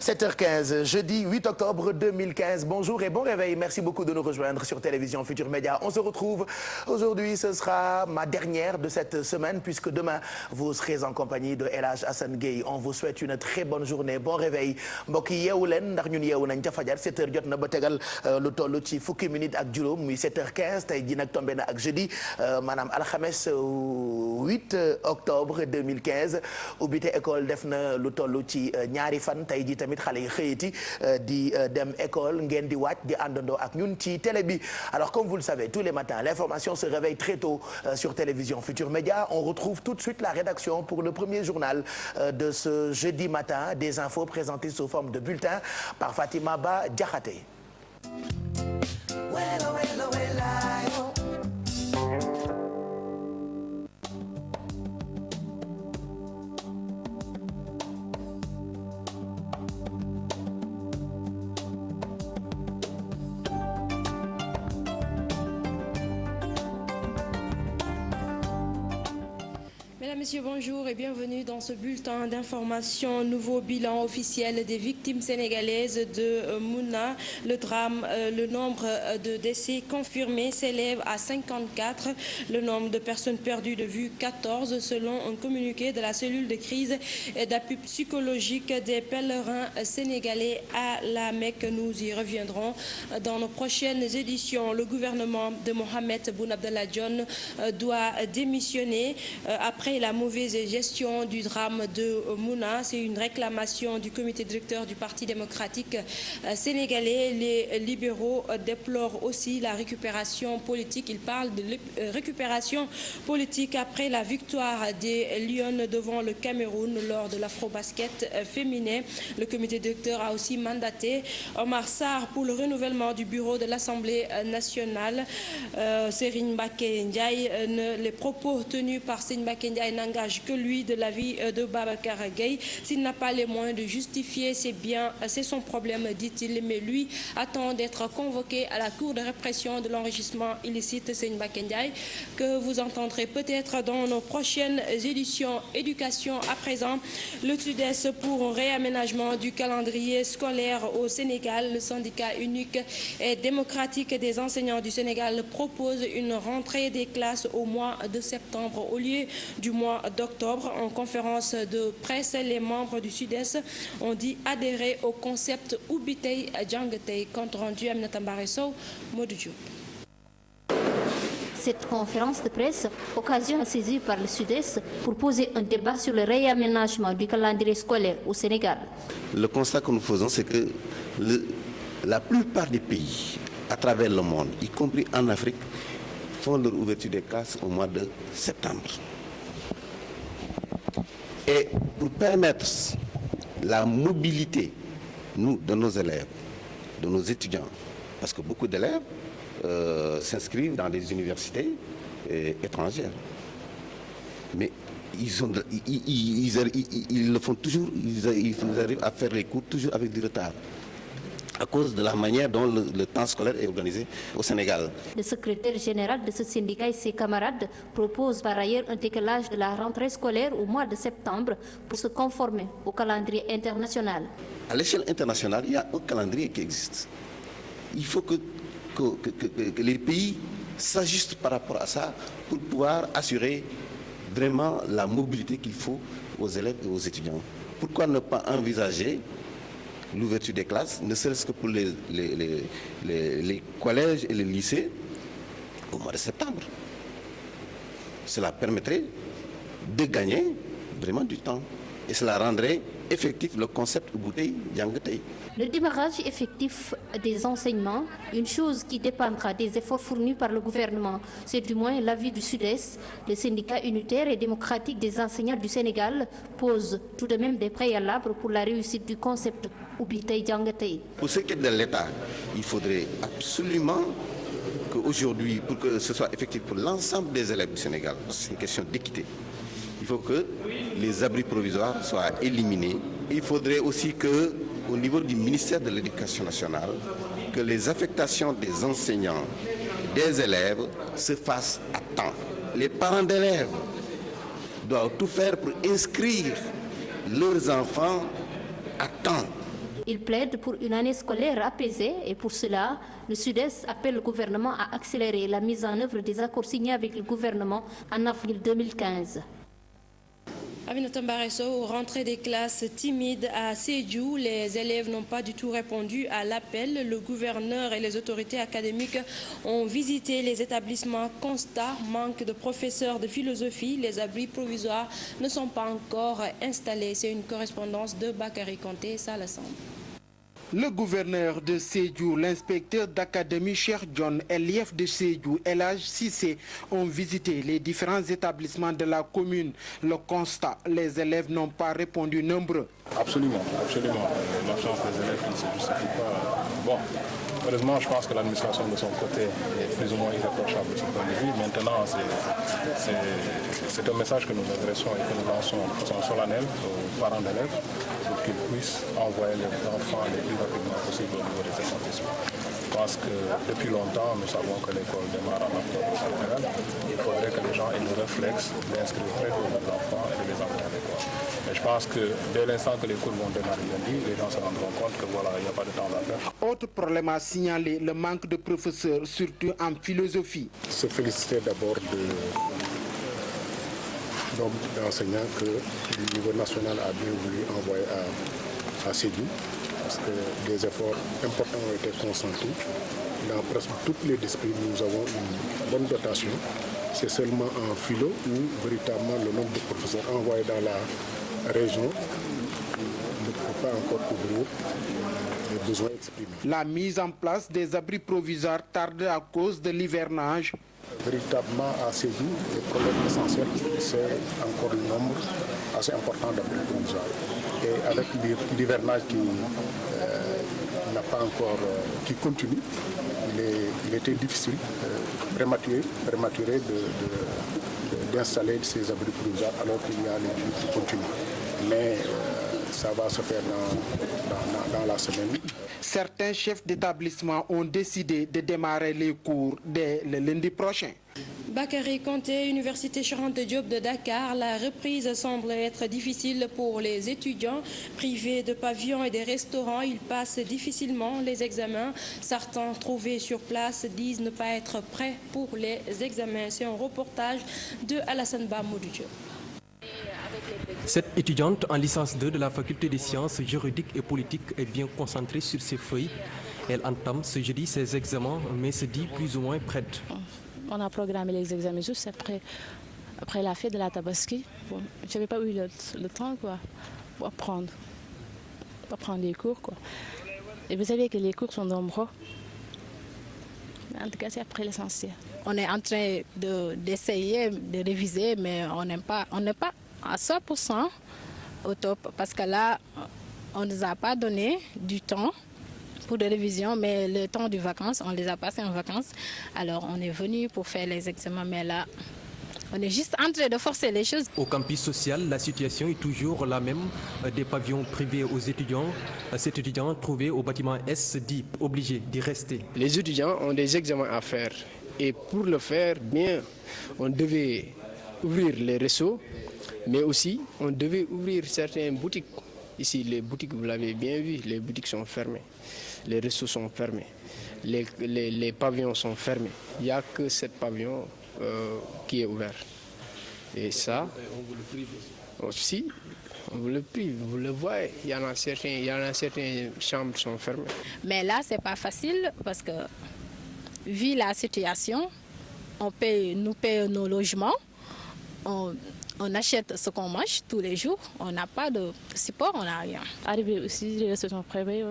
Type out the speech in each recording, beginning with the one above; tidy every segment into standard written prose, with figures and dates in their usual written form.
7h15, jeudi 8 octobre 2015. Bonjour et bon réveil. Merci beaucoup de nous rejoindre sur Télévision Futur Média. On se retrouve aujourd'hui. Ce sera ma dernière de cette semaine puisque demain, vous serez en compagnie de El Hadj Assane Gueye. On vous souhaite une très bonne journée. Bon réveil. mbokk yi yeewu leen ndax ñun yeewu nañ ca fajar 7h jot na ba tegal lu toll ci fukki minutes ak juróom muy 7h15 tey jii nag tombé na ak jeudi maanaam alxames 8 octobre 2015 ubbite école def na lu toll ci ñaari fan tey jii tamit xale yi xëyiti di dem école ngeen di wàcc di àndandoo ak ñun ci télé bi. Alors comme vous le savez tous les matins l'information se réveille très tôt sur Télévision Futur Média. On retrouve tout de suite la rédaction pour le premier journal de ce jeudi matin, des infos présentées sous forme de bulletin par Fatima Ba Diakhaté. Mesdames, Messieurs, bonjour et bienvenue dans ce bulletin d'information. Nouveau bilan officiel des victimes sénégalaises de Mouna. Le drame, le nombre de décès confirmés s'élève à 54. Le nombre de personnes perdues de vue 14 selon un communiqué de la cellule de crise et d'appui psychologique des pèlerins sénégalais à la Mecque. Nous y reviendrons dans nos prochaines éditions. Le gouvernement de Mohamed Boun Abdallah Dionne doit démissionner après la mauvaise gestion du drame de Mouna. C'est une réclamation du comité directeur du Parti démocratique sénégalais. Les libéraux déplorent aussi la récupération politique. Ils parlent de récupération politique après la victoire des Lions devant le Cameroun lors de l'Afrobasket féminin. Le comité directeur a aussi mandaté Omar Sarr pour le renouvellement du bureau de l'Assemblée nationale. Serigne Mbacké Ndiaye, les propos tenus par Serigne Mbacké Ndiaye n'engage que lui de l'avis de Babacar Gueye. S'il n'a pas les moyens de justifier ses biens, c'est son problème, dit-il, mais lui attend d'être convoqué à la cour de répression de l'enrichissement illicite. Serigne Mbacké Ndiaye que vous entendrez peut-être dans nos prochaines éditions. Éducation à présent, le Sud-Est pour un réaménagement du calendrier scolaire au Sénégal. Le syndicat unique et démocratique des enseignants du Sénégal propose une rentrée des classes au mois de septembre au lieu du mois d'octobre. En conférence de presse, les membres du Sud-Est ont dit adhérer au concept ubbi tey jàng tey. Compte rendu Aminata Mbaré Sow, Modou Diop. Cette conférence de presse, occasion saisie par le Sud-Est pour poser un débat sur le réaménagement du calendrier scolaire au Sénégal. Le constat que nous faisons, c'est que la plupart des pays à travers le monde, y compris en Afrique, font leur ouverture des classes au mois de septembre. Et pour permettre la mobilité, de nos élèves, de nos étudiants, parce que beaucoup d'élèves s'inscrivent dans des universités étrangères. Mais ils le font toujours, ils arrivent à faire les cours toujours avec du retard, à cause de la manière dont le temps scolaire est organisé au Sénégal. Le secrétaire général de ce syndicat et ses camarades proposent par ailleurs un décalage de la rentrée scolaire au mois de septembre pour se conformer au calendrier international. À l'échelle internationale, il y a un calendrier qui existe. Il faut que les pays s'ajustent par rapport à ça pour pouvoir assurer vraiment la mobilité qu'il faut aux élèves et aux étudiants. Pourquoi ne pas envisager l'ouverture des classes, ne serait-ce que pour les collèges et les lycées au mois de septembre? Cela permettrait de gagner vraiment du temps et cela rendrait effectif le concept ubbi tey jàng tey. Le démarrage effectif des enseignements, une chose qui dépendra des efforts fournis par le gouvernement. C'est du moins l'avis du Sud-Est. Le syndicat unitaire et démocratique des enseignants du Sénégal pose tout de même des préalables pour la réussite du concept ubbi tey jàng tey. Pour ce qui est de l'État, il faudrait absolument qu'aujourd'hui, pour que ce soit effectif pour l'ensemble des élèves du Sénégal, c'est une question d'équité. Il faut que les abris provisoires soient éliminés. Il faudrait aussi que, au niveau du ministère de l'Éducation nationale, que les affectations des enseignants, des élèves se fassent à temps. Les parents d'élèves doivent tout faire pour inscrire leurs enfants à temps. Il plaide pour une année scolaire apaisée et pour cela, le Sud-Est appelle le gouvernement à accélérer la mise en œuvre des accords signés avec le gouvernement en avril 2015. Aminata Mbaresso, aux rentrées des classes timides à Sédhiou, les élèves n'ont pas du tout répondu à l'appel. Le gouverneur et les autorités académiques ont visité les établissements. Constat, manque de professeurs de philosophie. Les abris provisoires ne sont pas encore installés. C'est une correspondance de Bakary Konté, ça l'assemble. Le gouverneur de Sédhiou, l'inspecteur d'académie Cheikh John et l'IEF de Sédhiou, El Hadj Cissé, ont visité les différents établissements de la commune. Le constat, les élèves n'ont pas répondu nombreux. Absolument, absolument. L'absence des élèves ne se justifie pas. Bon, heureusement, je pense que l'administration de son côté est plus ou moins irréprochable de ce point de vue. Maintenant, c'est un message que nous adressons et que nous lançons de façon solennelle aux parents d'élèves pour qu'ils puissent envoyer leurs enfants le plus rapidement possible au niveau des établissements. Je pense que depuis longtemps, nous savons que l'école démarre en octobre au Sénégal. Il faudrait que les gens aient le réflexe d'inscrire très tôt leurs enfants et de les amener à l'école. Mais je pense que dès l'instant que les cours vont démarrer lundi, les gens se rendront compte que voilà, il n'y a pas de temps à perdre. Autre problème à signaler, le manque de professeurs, surtout en philosophie. Se féliciter d'abord d'enseignants que le niveau national a bien voulu envoyer à Sédhiou, parce que des efforts importants ont été consentis. Dans presque toutes les disciplines, nous avons une bonne dotation. C'est seulement en philo où véritablement le nombre de professeurs envoyés dans la région ne peut pas encore couvrir les besoins exprimés. La mise en place des abris provisoires tarde à cause de l'hivernage. Véritablement à Sédhiou, le problème essentiel, c'est encore le nombre assez important d'abris provisoires. Et avec l'hivernage qui n'a pas encore, qui continue, il était difficile, prématuré d'installer ces abris provisoires alors qu'il y a les pluies qui continuent. Mais ça va se faire dans la semaine. Certains chefs d'établissement ont décidé de démarrer les cours dès le lundi prochain. Bakary Konté, Université Cheikh Anta Diop de Dakar. La reprise semble être difficile pour les étudiants privés de pavillons et des restaurants. Ils passent difficilement les examens. Certains trouvés sur place disent ne pas être prêts pour les examens. C'est un reportage de Alassane Ba Modou Diop. Cette étudiante en licence 2 de la faculté des sciences juridiques et politiques est bien concentrée sur ses feuilles. Elle entame ce jeudi ses examens, mais se dit plus ou moins prête. On a programmé les examens juste après la fête de la Tabaski. Bon, je n'avais pas eu le temps pour prendre les cours. Et vous savez que les cours sont nombreux. En tout cas, c'est après l'essentiel. On est en train d'essayer de réviser, mais on n'est pas à 100% au top. Parce que là, on ne nous a pas donné du temps pour des révisions, mais le temps de vacances, on les a passés en vacances. Alors, on est venu pour faire les examens, mais là, on est juste en train de forcer les choses. Au campus social, la situation est toujours la même. Des pavillons privés aux étudiants. Cet étudiant trouvé au bâtiment S se dit obligé d'y rester. Les étudiants ont des examens à faire. Et pour le faire, bien, on devait ouvrir les réseaux, mais aussi on devait ouvrir certaines boutiques. Ici, les boutiques, vous l'avez bien vu, les boutiques sont fermées. Les réseaux sont fermés. Les pavillons sont fermés. Il n'y a que ce pavillon qui est ouvert. Et ça, aussi, on vous le prive. Vous le voyez, il y en a certaines chambres qui sont fermées. Mais là, ce n'est pas facile parce que, vu la situation, nous payons nos logements, on achète ce qu'on mange tous les jours, on n'a pas de support, on n'a rien. Arrivé aussi, les restos sont prévus,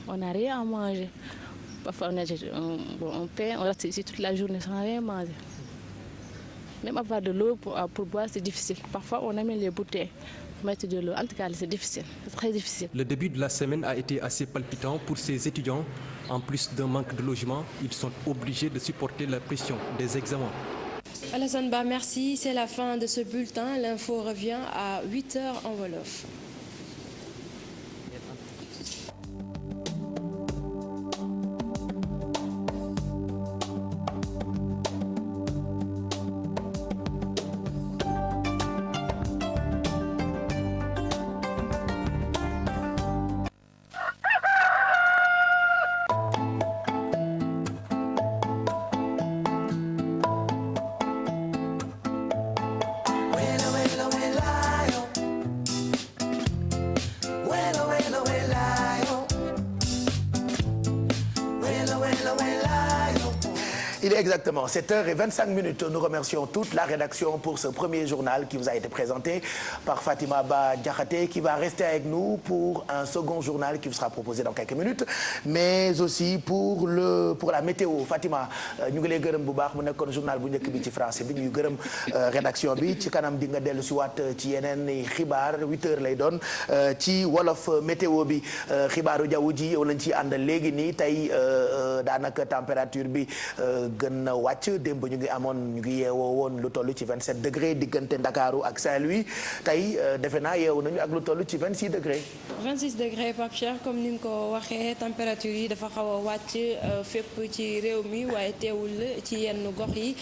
on n'a rien à manger. Parfois, on paie, on reste ici toute la journée sans rien manger. Même avoir de l'eau pour boire, c'est difficile. Parfois, on amène les bouteilles pour mettre de l'eau. En tout cas, c'est difficile, c'est très difficile. Le début de la semaine a été assez palpitant pour ces étudiants. En plus d'un manque de logement, ils sont obligés de supporter la pression des examens. Alassane Ba, merci. C'est la fin de ce bulletin. L'info revient à 8h en Wolof. est exactement 7h25. Nous remercions toute la rédaction pour ce premier journal qui vous a été présenté par Fatima Ba Diakhaté, qui va rester avec nous pour un second journal qui vous sera proposé dans quelques minutes, mais aussi pour la météo. Fatima ñu ngi lay gërëm bu baax mu nekkoon journal bu njëkk bi ci français bi ñuy gërëm rédaction bi ci kanam di nga dellu si waat ci yeneen xibaar 8h lay doon ci wolof météo bi xibaaru jaww ji yow lañ ciy àndal léegi nii tey daanaka température bi gën na wàcc démb ñu ngi yeewoo woon lu toll ci 27 degré diggante Ndakaaru ak Saint-Louis tey defe naa yeewu nañu ak lu toll ci 26 degré. 26 degré Pape Cheikh comme ni nga ko waxee température yi dafa xaw a wàcc fépp ci réew mi waaye teewul ci yenn gox yi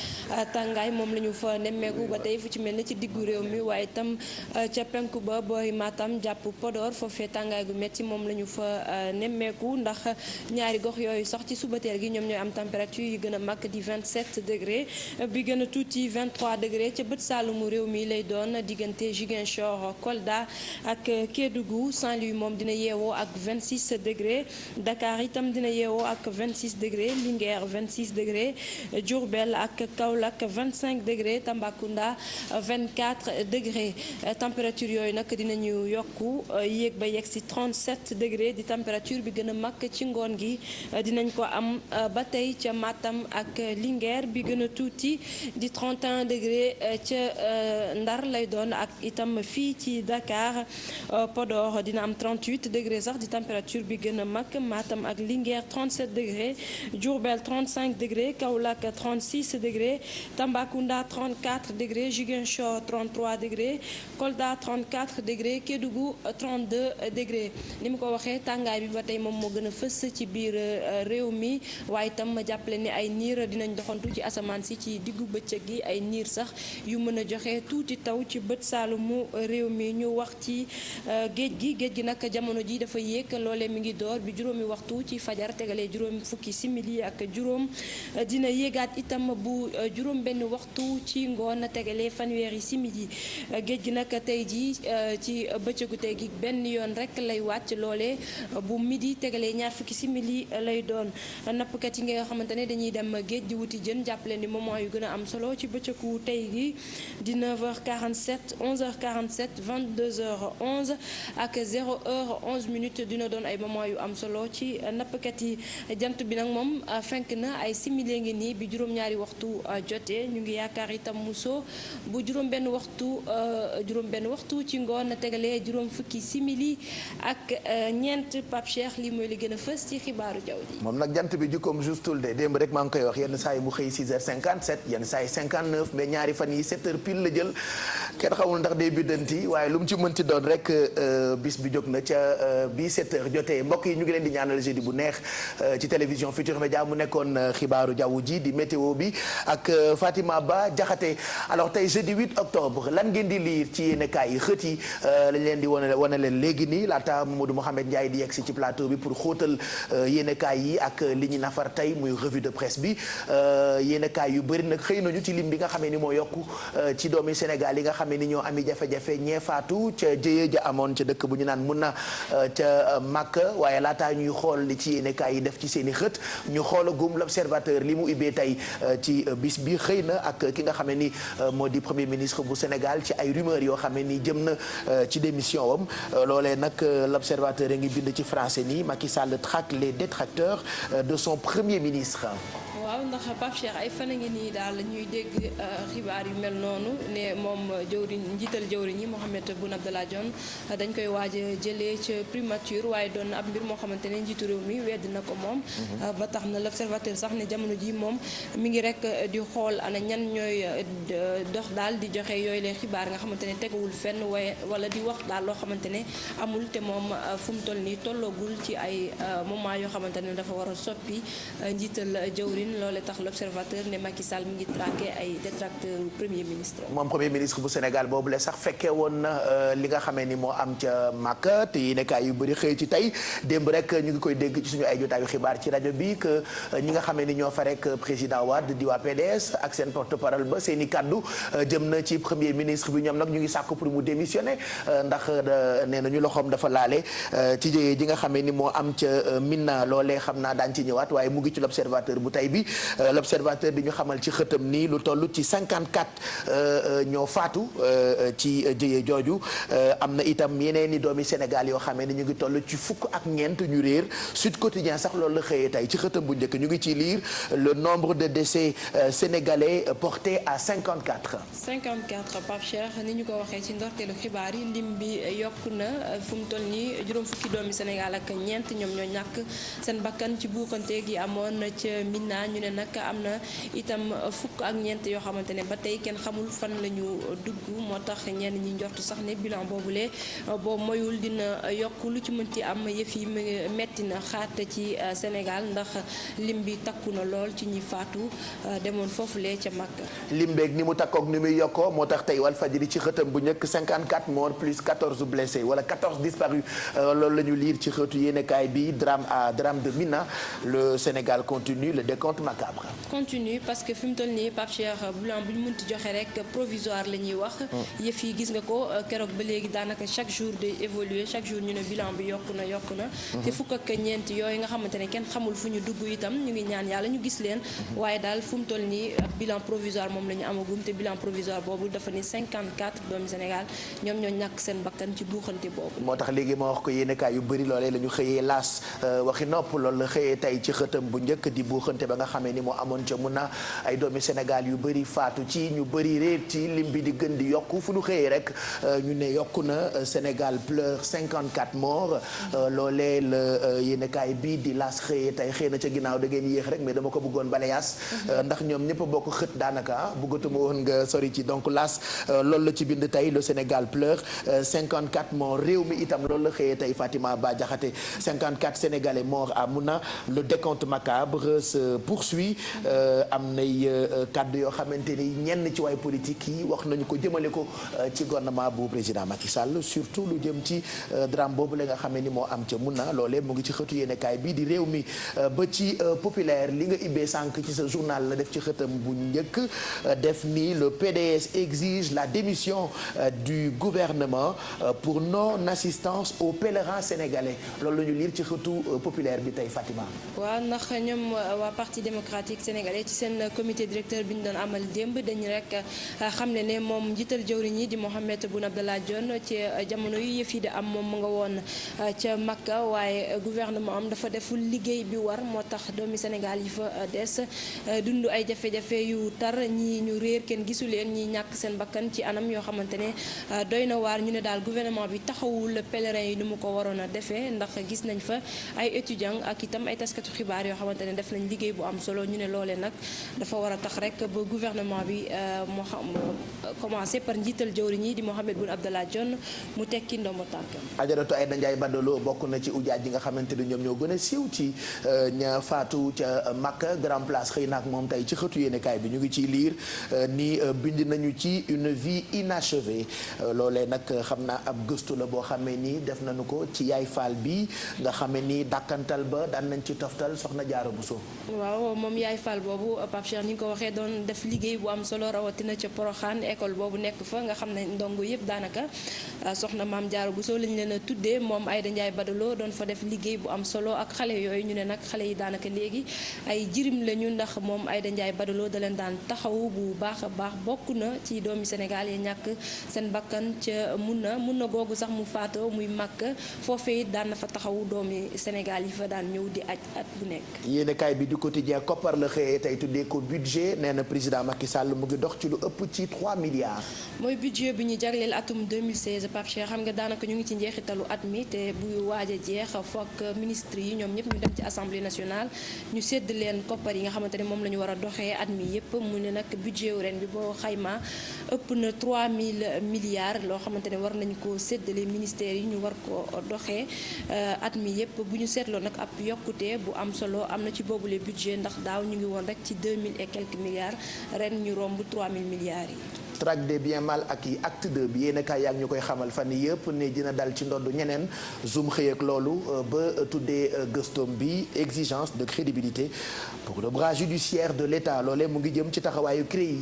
tàngaay moom la ñu fa nemmeeku ba tey fu ci mel ni ci diggu réew mi waaye itam ca penku ba booy Matam jàpp Podor foofee tàngaay gu metti moom la ñu fa nemmeeku ndax ñaari gox yooyu sax ci subateel gi ñoom ñooy am température yi gën a mag di 27 degré bi gën a tuuti 23 degré ca bët saalumu réew mi lay doon diggante Ziguinchor Kolda ak Kédougou. Saint-Louis moom dina yeewoo ak 26 degré Dakar itam dina yeewoo ak 26 degré Linguère 26 degré Diourbel ak Kaolack 25 degré Tambacounda 24 degré température yooyu nag dinañu yokku yéeg ba yegg si 37 degré di température bi gën a mag ci ngoon gi dinañ ko am ba tey ca Matam ak Linguère bi gën a tuuti di 31 degré ca Ndar lay doon ak itam fii ci Dakar Podor dina am 38 degré sax di température bi gën a mag Matam ak Linguère 37 degré Diourbel 35 degré Kaolack 36 degré Tambacounda 34 degré Ziguinchor 33 degré Kolda 34 degré Kédougou 32 degré ni mu ko waxee tàngaay bi ba tey moom moo gën a fës ci biir réew mi waaye itam ma jàppale ni ay niir dinañ doxantu ci asamaan si ci diggu bëccëg gi ay niir sax yu mën a joxe tuuti taw ci bët saalumu réew mi ñu wax ci géej gi nag jamono ji dafa yéeg loolee mi ngi door bi juróomi waxtu ci fajar tegalee juróom fukki simili ak juróom dina yéegaat itam bu juróom benn waxtu ci ngoon tegalee fanweeri simili géej gi nag tey ji ci bëccëgu tey gi benn yoon rek lay wàcc loole bu midi tegalee ñaar fukki simili lay doon nappkat yi nga xamante ne dañuy dem géej di wuti jën jàppale ni moment yu gën a am solo ci bëccëgu tey gi di 9h47 11h47 22h11 ak 0h11 dina doon ay moment yu am solo ci nappkat yi jant bi nag moom fenk na ay simili ngi nii bi juróom-ñaari waxtu jotee ñu ngi yaakaar itam muso bu juróom benn waxtu ci ngoon tegalee juróom fukki simili ak ñeent Pape Cheikh lii mooy li gën a fës ci xibaaru jaww ji. moom nag jant bi jukkoom justul de démb rek maa ngi koy wax yenn saa yi mu xëy 6h57 yenn saa yi 59 mais ñaari fan yi 7h pile la jël kenn xamul ndax day biddanti waaye lu mu ci mënti doon rek bis bi jóg na ca bi 7h jotee mbokk yi ñu ngi leen di ñaanal jeudi bu neex ci télévision Futurs Médias mu nekkoon xibaaru jaww ji di météo bi ak Fatima Ba Diakhaté. alors tey jeudi 8 octobre lan ngeen di lire ci yéenekaay yi xët yi lañ leen di wane leen léegi nii laata Mamadou Mouhamed Ndiaye di yegg si ci plateau bi pour xóotal yéenekaay yi ak li ñu nafar tey muy revue de presse bi yéenekaay yu bëri nag xëy nañu ci lim bi nga xamee ni moo yokku ci doomi Sénégal yi nga xamee ni ñoo ami jafe-jafe ñee faatu ca jëye ja amoon ca dëkk bu ñu naan mun na ca Makka waaye laataa ñuy xool li ci yéenekaay yi def ci seen i xët ñu xoolagum l'observateur li mu ubbee tey ci bis bi xëy na ak ki nga xamee ni moo di premier ministre bu Sénégal ci ay rumeurs yoo xamee ni jëm na ci démission wam loolee nag l'observateur a ngi bind ci français nii Macky Sall traque les détracteurs de son premier ministre. waaw ndax Pape Cheikh ay fan a ngi nii daal ñuy dégg xibaar yu mel noonu ne moom njiital jëwriñ yi Mohamed Boun Abdallah Dionne dañ koy waaj a jëlee ca primature waaye doon na ab mbir moo xamante ne njiitu réew mi wedd na ko moom ba tax na l'observateur sax ne jamono ji moom mi ngi rek di xool ana ñan ñooy dox daal di joxe yooyu leen xibaar nga xamante ne teguwul fenn wala di wax daal loo xamante ne amul te moom fu mu toll nii tolloogul ci ay moment yoo xamante ne dafa war a soppi njiital jëwriñ loole tax l'observateur ne Macky Sall mi ngi traqué ay détracteur premier ministre. moom premier ministre bu Sénégal boobu la sax fekkee woon na li nga xamee ni moo am ca Makka te yéenekaay yu bëri xëy ci tey démb rek ñu ngi koy dégg ci suñu ay jotaayu xibaar ci rajo bi que ñi nga xamee ni ñoo fa rek président Wade di waa PDS ak seen porte-parole ba seen i kaddu jëm na ci premier ministre bi ñoom nag ñu ngi sàkku pour mu démissionner ndax nee nañu loxoom dafa laale ci jëyee ji nga xamee ni moo am ca Minna loolee xam naa daan ci ñëwaat waaye mu ngi ci l'observateur bu tey bi l'observateur di ñu xamal ci xëtam ni lu toll ci 54 ñoo faatu ci jëye jooju am na itam yeneen i doomi Sénégal yoo xamee ne ñu ngi toll ci fukk ak ñeent ñu réer Sud Quotidien sax loolu la xëyee tey ci xëtam bu njëkk ñu ngi ci lire le nombre de décès sénégalais porté à 54. 54 Pape Cheikh ni ñu ko waxee ci ndorteelu xibaar yi lim bi yokku na fu mu toll nii juróom fukki doomi Sénégal ak ñeent ñoom ñoo ñàkk seen bakkan ci buuxante gi amoon ca Mina ñu ne nag am na itam fukk ak ñeent yoo xamante ne ba tey kenn xamul fan la ñu dugg moo tax ñenn ñi njortu sax ne bilan boobule boo moyul dina yokk lu ci mënti am yëf yi metti na xaat ci Sénégal ndax lim bi takku na lool ci ñi faatu demoon foofulee ca Makka. lim beeg ni mu takkoog ni muy yokkoo moo tax tey Walfadjri ci xëtam bu njëkk 54 morts plus 14 blessés wala 14 disparus loolu la ñu lire ci xëtu yéenekaay bi drame de Mina le Sénégal continue le décompte macabre. continue parce que fi mu toll nii Pape Cheikh bilan bu ñu mënti joxe rek provisoire la ñuy wax. yëf yi gis nga ko keroog ba léegi daanaka chaque jour day évoluer chaque jour ñu ne bilan bi yokku na. te fukk ak ñeent yooyu nga xamante ne kenn xamul fu ñu dugg itam ñu ngi ñaan yàlla ñu gis leen. waaye daal fu mu toll nii bilan provisoire moom la ñu amagum te bilan provisoire boobu dafa ni 54 doomi Sénégal ñoom ñoo ñàkk seen bakkan ci buuxante boobu. moo tax léegi ma wax ko yéenekaay yu bëri loolee la ñu xëyee laas waxi nopp loolu la xëyee tey ci xëtam bu njëkk di buuxante ba nga xamee ni moo amoon ca mun na ay doomi Sénégal yu bëri faatu ci ñu bëri réer ci lim bi di gën di yokku fu ñu xëyee rek ñu ne yokku na Sénégal pleure 54 morts loolee la yéenekaay bi di laas xëyee tey xëy na ca ginnaaw da ngeen yéex rek mais dama ko bëggoon balayaas ndax ñoom ñëpp bokk xët daanaka bëggatuma woon nga sori ci donc laas loolu la ci bind tey le Sénégal pleure 54 morts réew mi itam loolu la xëyee tey Fatima Ba Diakhaté 54 Sénégalais morts à Mouna le décompte macabre se poursuit am nay kàddu yoo xamante ni ñenn ci waay politique yi wax nañu ko jëmale ko ci gouvernement bu président Macky Sall surtout lu jëm ci drame boobu la nga xam ne ni moo am ca Mouna loolee mu ngi ci xëtu yéenekaay bii di réew mi ba ci populaire li nga ibbee sànq ci sa journal la def ci xëtam bu njëkk def ni le PDS exige la démission du gouvernement pour non-assistance aux pèlerins sénégalais loolu la ñu lire ci xëtu populaire bi tey Fatima. waaw ndax ñoom waa parti démocratique sénégalais ci seen comité directeur bi ñu doon amal démb dañu rek xam ne moom njiital jëwriñ yi di Mohamed Boun Abdallah Dionne ci jamono yu yëf yi di am moom mu nga woon ca Makka waaye gouvernement am dafa deful liggéey bi war moo tax doomi Sénégal yi fa des dund ay jafe-jafe yu tar ñii ñu réer kenn gisu leen ñi ñàkk seen bakkan ci anam yoo xamante ne doy na waar ñu ne daal gouvernement bi taxawul pèlerin yi ni mu ko waroon a defee ndax gis nañ fa ay étudiants ak itam ay taskatu xibaar yoo xamante ne def nañ liggéey bu am solo ñu ne loolee nag dafa war a tax rek ba gouvernement bi moo xam commencé par njiital jëwriñ yi di Mohamed Boun Abdallah Dionne mu tekki ndombo tànkam. Ajaratu Aïda Ndiaye Badolo bokk na ci ujaaj yi nga xamante ni ñoom ñoo gën a siiw ci ña faatu ca Makka Grand Place xëy na ak moom tey ci xëtu yéenekaay bi ñu ngi ciy liir ni bind nañu ci une vie inachevée loolee nag xam naa ab gëstu la boo xamee ni def nañu ko ci yaay faal bi nga xamee ni dàkkantal ba daan nañ ci toftal soxna Jaara Buso. waaw moom yaay faal boobu Pape Cheikh ni nga ko waxee doon def liggéey bu am solo rawatina ca Poroxaan école boobu nekk fa nga xam ne ndongo yëpp daanaka soxna maam Jaara Buso lañ leen a tuddee moom Aïda Ndiaye Badolo doon fa def liggéey bu am solo ak xale yooyu ñu ne nag xale yi daanaka léegi ay jirim lañu ndax moom Aïda Ndiaye Badolo da leen daan taxaw bu baax a baax bokk na ci doomi Sénégal yi ñàkk seen bakkan ca mun na googu sax mu faatoo muy màkk foofee it daan na fa taxaw doomi Sénégal yi fa daan ñëw di aj at bu nekk. yéenekaay bi du quotidien koppar la xëyee tey tuddee ko budget nee na président Macky Sall mu ngi dox ci lu ëpp ci 3 milliards. mooy budget bi ñu jagleel atum 2016 Pape Cheikh xam nga daanaka ñu ngi ci njeexitalu at mi te buy waaj a jeex foog ministre yi ñoom ñëpp ñu dem ci assemblée nationale ñu sédd leen koppar yi nga xamante ne moom la ñu war a doxee at mi yëpp mu ne nag budget wu ren bi boo xayma ëpp na 3000 milliards loo xamante ne war nañu ko séddale ministères yi ñu war ko doxee at mi yëpp bu ñu seetloo nag ab yokkute bu am solo am na ci boobule budget ndax daaw ñu ngi woon rek ci 2000 et quelques milliards ren ñu romb 3000 milliards yi. traque des biens mal acquis acte 2 bi yéen a kaay yaa ngi ñu koy xamal fan yii yëpp ne dina dal ci ndodd ñeneen zoom xëy ak loolu ba tuddee gëstoom bi exigence de crédibilité pour le bras judiciaire de l'État loolee mu ngi jëm ci taxawaayu CREI.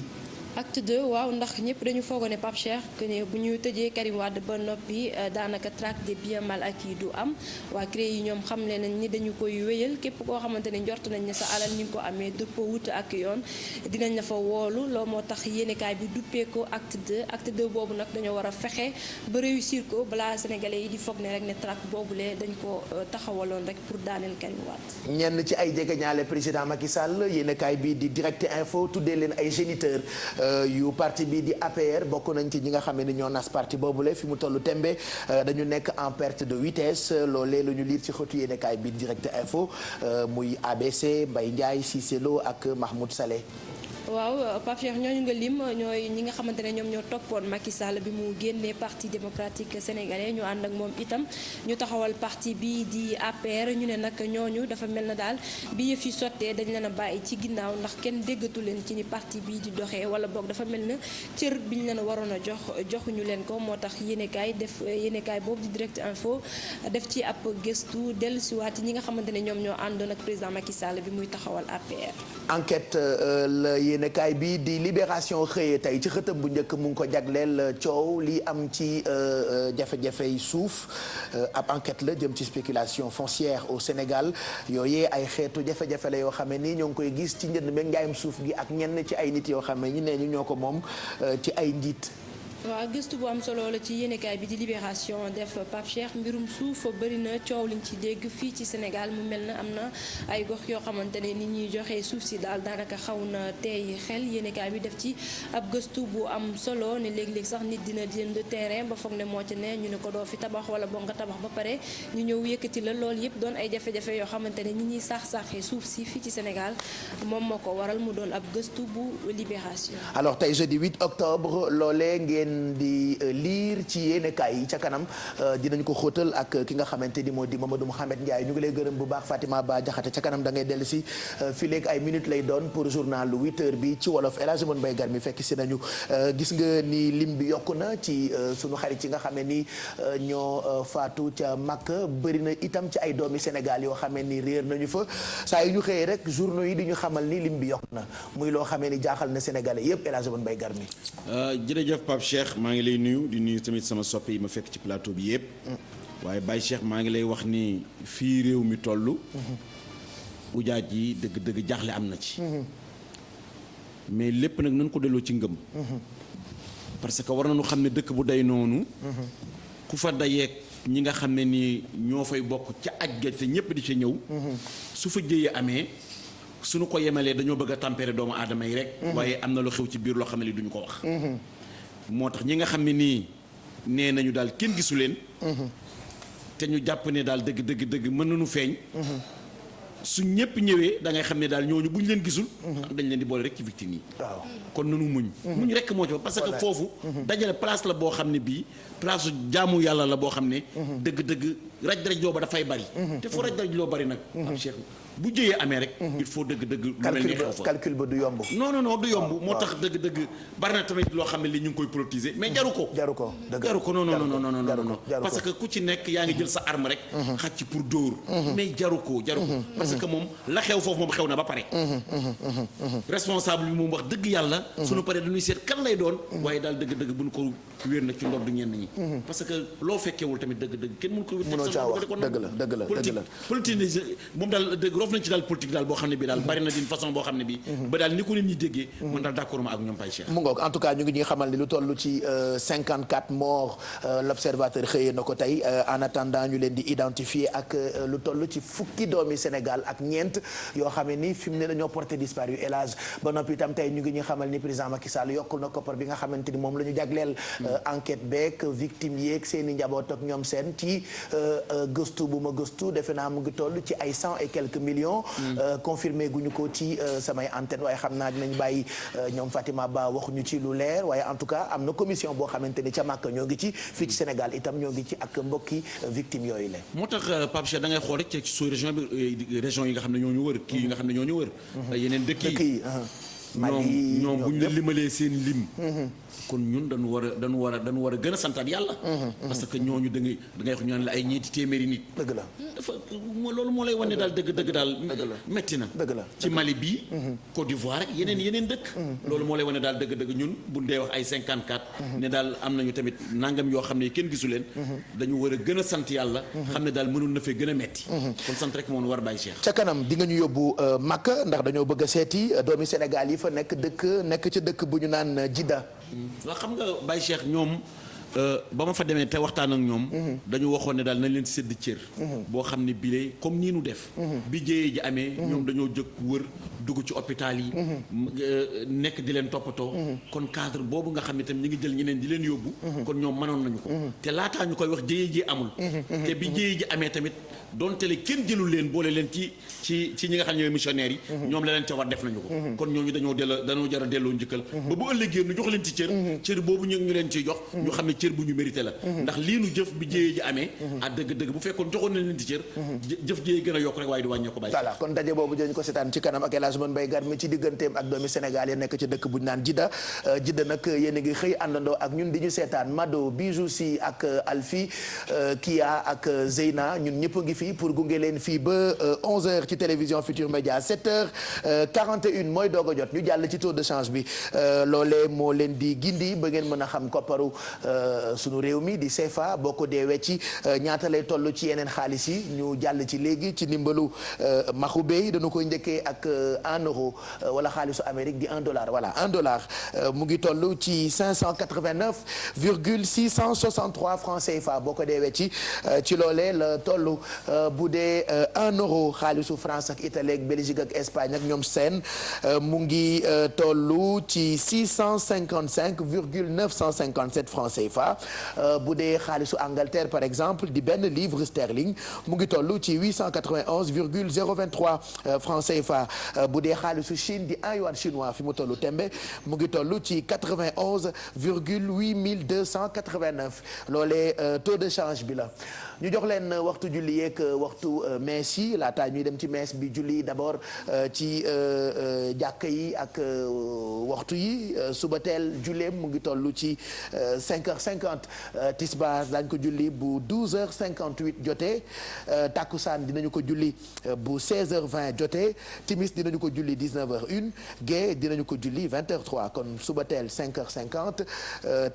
acte 2 waaw ndax ñëpp dañu foogoon ne Pape Cheikh que ne bu ñu tëjee Karim Wade ba noppi daanaka traque des biens mal acquis du am waa CREI yi ñoom xam nañ ni dañu koy wéyal képp koo xamante ne njort nañ ne sa alal ni nga ko amee dëppoo wut ak yoon dinañ la fa woolu loo moo tax yéenekaay bi duppee ko acte 2 boobu nag dañoo war a fexe ba réussir ko balaa sénégalais yi di foog ne rek ne traque boobule dañ ko taxawaloon rek pour daaneel Karim Wade. ñenn ci ay jegeñaale président Macky Sall yéenekaay bi di Direct Info tuddee leen ay géniteurs yu parti bi di APR bokk nañ ci ñi nga xam ne ñoo nas parti boobule fi mu tollu tembe dañu nekk en perte de vitesse loolee la ñu liir ci xëtu yéenekaay bi Direct Info muy ABC Mbaye Ndiaye Cissé Lo ak Mahmoud Saleh. waaw Pape Cheikh ñooñu nga lim ñooy ñi nga xamante ne ñoom ñoo toppoon Macky Sall bi mu génnee parti démocratique sénégalais ñu ànd ak moom itam ñu taxawal parti bi di APR ñu ne nag ñooñu dafa mel na daal bi yëf yi sottee dañ leen a bàyyi ci ginnaaw ndax kenn déggatu leen ci ni parti bi di doxee wala boog dafa mel na cër bi ñu leen a waroon a joxuñu leen ko moo tax yéenekaay boobu di Direct Info def ci ab gëstu dellusiwaat ñi nga xamante ne ñoom ñoo àndoon ak président Macky Sall bi muy taxawal APR. enquête la yéenekaay bi di Libération xëyee tey ci xëtëm bu njëkk mu ngi ko jagleel coow li am ci jafe-jafey suuf ab enquête la jëm ci spéculation foncière au Sénégal yooyee ay xeetu jafe-jafe la yoo xam ne ni ñoo ngi koy gis ci njënd meeg njaayum suuf gi ak ñenn ci ay nit yoo xam ne ñu nee ñu ñoo ko moom ci ay njiit. waaw gëstu bu am solo la ci yéenekaay bi di Libération def Pape Cheikh mbirum suuf bëri na coow liñ ci dégg fii ci Sénégal mu mel na am na ay gox yoo xamante ne ni ñuy joxe suuf si daal daanaka xaw na teey xel yéenekaay bi def ci ab gëstu bu am solo ne léeg-léeg sax nit dina jënd terrain ba foog ne moo ci ne ñu ne ko doo fi tabax wala boo nga tabax ba pare ñu ñëw yëkkati la loolu yëpp doon ay jafe-jafe yoo xamante ne ñi ñuy saax-saaxee suuf si fii ci Sénégal moom moo ko waral mu doon ab gëstu bu Libération. alors tey jeudi 8 octobre loolee ngeen di liir ci yéenekaay yi ca kanam dinañ ko xóotal ak ki nga xamante ni moo di Mamadou Mouhamed Ndiaye ñu ngi lay gërëm bu baax Fatima Ba Jaxate ca kanam da ngay dellu si fii léegi ay minutes lay doon pour journal 8h bi ci wolof El Hadj Mon Mbaye Garmi fekk si nañu gis nga ni lim bi yokku na ci sunu xarit yi nga xam ne ni ñoo faatu ca Makka bëri na itam ci ay doomi Sénégal yoo xam ne ni réer nañu fa saa yu ñu xëyee rek journaux yi di ñu xamal ni lim bi yokku na muy loo xam ne ni jaaxal na Sénégalais yëpp El Hadj Mon Mbaye Garmi. jërëjëf Pape Cheikh maa ngi lay nuyu di nuyu tamit sama soppe yi ma fekk ci plateau bi yëpp. waaye Baye Cheikh maa ngi lay wax ni fii réew mi toll. ujaaj yi dëgg-dëgg jaaxle am na ci. mais lépp nag nañ ko delloo ci ngëm. parce que war nañu xam ne dëkk bu day noonu. ku fa dayeeg ñi nga xam ne ni ñoo fay bokk ca aj ga te ñëpp di ca ñëw. su fa jëyee amee suñu ko yemalee dañoo bëgg a tempérer doomu aadama yi rek. waaye am na lu xew ci biir loo xam ne li duñu ko wax. moo tax ñi nga xam ne nii nee nañu daal kenn gisu leen. te ñu jàpp ne daal dëgg mën nañu feeñ. su ñëpp ñëwee da ngay xam ne daal ñooñu bu ñu leen gisul. dañ leen di boole rek ci victime yi. waaw kon nanu muñ. muñ rek moo ci parce que foofu. dajale place la boo xam ne bii place su jaamu yàlla la boo xam ne. dëgg raj loo ba dafay bari. te foo raj loo bari nag. am Cheikh bu jëyee amee rek. il faut dëgg. lu mel ni xew fa calcul ba du yomb. non du yomb. moo tax dëgg bari na tamit loo xam ne li ñu ngi koy politiser mais jaru ko. non parce que ku ci nekk yaa ngi jël sa arme rek. xàcc pour dóor. mais jaru ko. parce que moom la xew foofu moom xew na ba pare. responsable bi moom wax dëgg yàlla. suñu paree dañuy seet kan lay doon. waaye daal dëgg bu ñu ko wéer nag ci ndodd ñenn ñi. parce que loo fekkewul tamit dëgg kenn mënu ko wér. mënoo caa wax dëgg la politique moom daal dëgg roof nañ ci daal politique daal boo xam ne bi daal bari na d'une façon boo xam ne bi ba daal ni ko nit ñi déggee. man daal d'accord ma ak ñoom Paye Cheikh. mu ngoog en tout cas ñu ngi ñuy xamal ni lu toll ci 54 morts l'observateur xëyee na ko tey en attendant ñu leen di identifier ak lu toll ci fukki doomi Sénégal ak ñeent yoo xam ne ni fi mu ne dañoo porté disparu élage ba noppi itam tey ñu ngi ñuy xamal ni président Macky Sall yokkul na koppar bi nga xamante ni moom la ñu jagleel enquête beeg victime yeeg seen i njaboot ak ñoom seen ci gëstu bu ma gëstu defe naa mu ngi toll ci ay 100 et quelques millions. confirmé guñu ko ci samay antenne waaye xam naa dinañ bàyyi ñoom Fatima Ba waxuñu ci lu leer waaye en tout cas am na commission boo xamante ni ca Màkka ñoo ngi ci fii ci Sénégal itam ñoo ngi ci ak mbokki victime yooyu la. moo tax Pape Cheikh da ngay xool rek ci sous région bi région yi nga xam ne ñoo ñu wër kii yi nga xam ne ñoo ñu wër. yeneen dëkk yi ñoom bu ñu la limalee seen lim. kon ñun dañu war a gën a santaat yàlla. parce que ñooñu da ngay wax ñu naan la ay ñeenti téeméeri nit. dëgg la dafa loolu moo lay wane daal dëgg daal. metti na dëgg la ci Mali bii. Côte d'Ivoire ak yeneen dëkk. loolu moo lay wane daal dëgg ñun bu dee wax ay 54. ne daal am nañu tamit nangam yoo xam ne kenn gisu leen. dañu war a gën a sant yàlla. xam ne daal mënul na fee gën a metti. kon sant rek moo war a bàyyi Cheikh. ca kanam di nga ñu yóbbu Makka ndax dañoo bëgg a seeti doomi Sénégal yi fa nekk ca dëkk bu ñu naan Jidda. waaw xam nga Baye Cheikh ñoom ba ma fa demee te waxtaan ak ñoom. dañu waxoon ne daal nañ leen sédd cër. boo xam ne bii comme nii nu def. bi jéyee ji amee. ñoom dañoo jëkk wër dugg ci hôpital yi. nekk di leen toppatoo. kon cadre boobu nga xam ne tam ñi ngi jël ñeneen di leen yóbbu. kon ñoom mënoon nañu ko. te laataa ñu koy wax jéyee ji amul. te bi jéyee ji amee tamit donte le kenn jëlul leen boole leen ci ñi nga xam ne ñooy missionnaires yi. ñoom la leen ca war def nañu ko. kon ñooñu dañoo jar a delloo njëkkal. ba bu ëllëgee ñu jox leen ci cër. cër boobu ñu leen ciy jox. ñu xam ne cër bu ñu mérité la. ndax lii nu jëf bi jéyee ji amee. dëgg bu fekkoon joxoon nañ leen ci cër. jëf jéyee gën a yokk rek waaye di wàññee ko bàyyi. voilà kon daje boobu dañu ko seetaan ci kanam ak El Hadj Mbaye Gar mi ci digganteem ak doomi Sénégal ya nekk ci dëkk bu ñu naan Jidda nag yéen a ngi xëy àndandoo ak ñun di ñu seetaan Mado Bijou Si ak Alfi Kia ak Zeyna ñun ñëpp a ngi fii pour gunge leen fii ba 11h ci télévision Futur Média 7h41 mooy doog a jot ñu jàll ci taux de change bi loolee moo leen di gindi ba ngeen mën a xam kopparu sunu réew mi di CFA boo ko dee wecci ñaata lay toll ci yeneen xaalis yi ñu jàll ci léegi ci ndimbalu maxu bay dañu koy njëkkee ak 1 euro wala xaalisu Amérique di $1 voilà $1 mu ngi toll ci 589,663 francs CFA boo ko dee wecci ci loolee la toll bu dee 1 euro xaalisu France ak Italie ak Belgique ak Espagne ak ñoom seen mu ngi toll ci 655,957 francs CFA bu dee xaalisu Angleterre par exemple di benn livre sterling mu ngi toll ci 891,023 francs CFA bu dee xaalisu Chine di 1 yuan chinois fi mu tollu tembe mu ngi toll ci 91,8289 loolee taux de change bi la. ñu jox leen waxtu julli yeeg waxtu mees yi laataa ñuy dem ci mees bi julli d'abord ci jàkka yi ak waxtu yi suba teel julleem mu ngi toll ci 5h50 tisbaar dañ ko julli bu 12h58 jotee takkusaan dinañu ko julli bu 16h20 jotee timis dinañu ko julli 19h01 gée dinañu ko julli 20h03 kon suba teel 5h50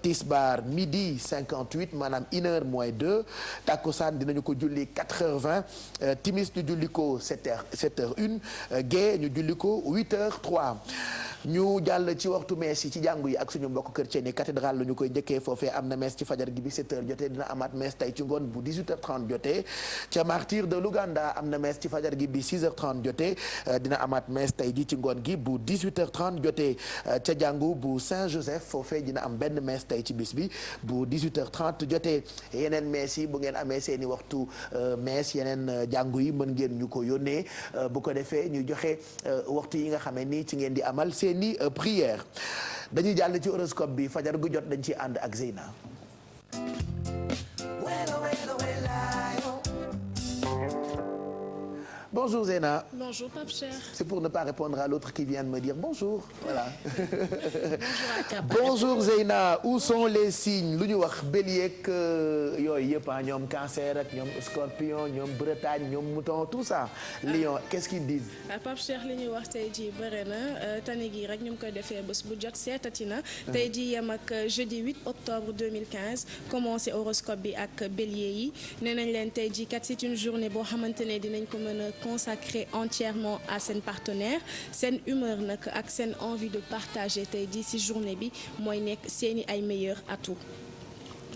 tisbaar midi 58 maanaam 1h moins 2 takkusaan dinañu ko julli 4h20 timis ñu julli ko 7h01 gée ñu julli ko 8h03 ñu jàll ci waxtu mees yi ci jàngu yi ak suñu mbokk chrétien yi cathédrale la ñu koy njëkkee foofee am na mees ci fajar gi bi 7h jotee dina amaat mees tey ci ngoon bu 18h30 jotee ca martyr de l'Ouganda am na mees ci fajar gi bi 6h30 jotee dina amaat mees tey ji ci ngoon gi bu 18h30 jotee ca jàngu bu Saint-Joseph foofee dina am benn mees tey ci bis bi bu 18h30 jotee yeneen mees yi bu ngeen amee seeni waxtu mees yeneen jàngu yi mën ngeen ñu ko yónnee bu ko defee ñu joxe waxtu yi nga xamee ni ci ngeen di amal ni prière dañuy jàll ci horoscope bi fajar gu jot dañ ci ànd ak Zeyna. Bonjour Zeyna. Bonjour Pape Cheikh. C'est pour ne pas répondre à l'autre qui vient de me dire bonjour. Voilà. Bonjour Bonjour Zeyna. Où sont les signes lu ñu wax bélier ak yooyu yëpp ñoom cancer ak ñoom scorpion ñoom Bretagne ñoom mouton tout ça. Lion qu'est-ce qu'ils disent. Pape Cheikh li ñuy wax tey jii bëre na tani gi rek ñu ngi koy defee bés bu jot seetati na. tey jii yem ak jeudi 8 octobre 2015 commencé horoscope bi ak bélier yi nee nañ leen tey jii kat c'est une journée boo xamante ne dinañ ko mën a consacré entièrement à seen partenaire seen humeur nag ak seen envie de partager tey jii ci journée bi mooy nekk seeni ay meilleurs atouts.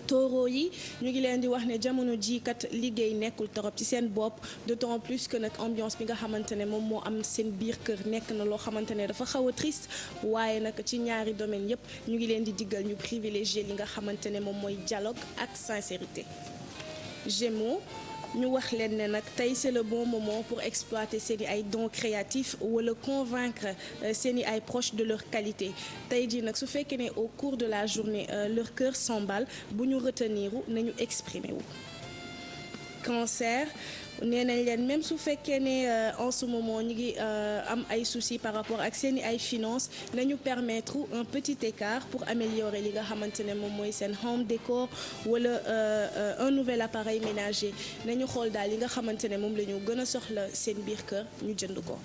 Taureau yi ñu ngi leen di wax ne jamono ji kat liggéey nekkul torop ci seen bopp d'autant plus que nag ambiance bi nga xamante ne moom moo am seen biir kër nekk na loo xamante ne dafa xaw a triste waaye nag ci ñaari domaine yépp ñu ngi leen di diggal ñu privilégier li nga xamante ne moom mooy dialogue ak sincérité. Gémeaux ñu wax leen ne nag tey c'est le bon moment pour exploiter seeni ay dons créatifs wala convaincre seeni ay proches de leur qualité tey jii nag su fekkee ne au cours de la journée leur cœur s'emballe bu ñu retenir nañu exprimer wu. cancer. nee nañ leen même su fekkee ne en ce moment ñu ngi am ay soucis par rapport ak seeni ay finances nañu permettre un petit écart pour améliorer li nga xamante ne moom mooy seen home décor wala un nouvel appareil ménager nañu xool daal li nga xamante ne moom la ñu gën a soxla seen biir kër ñu jënd ko.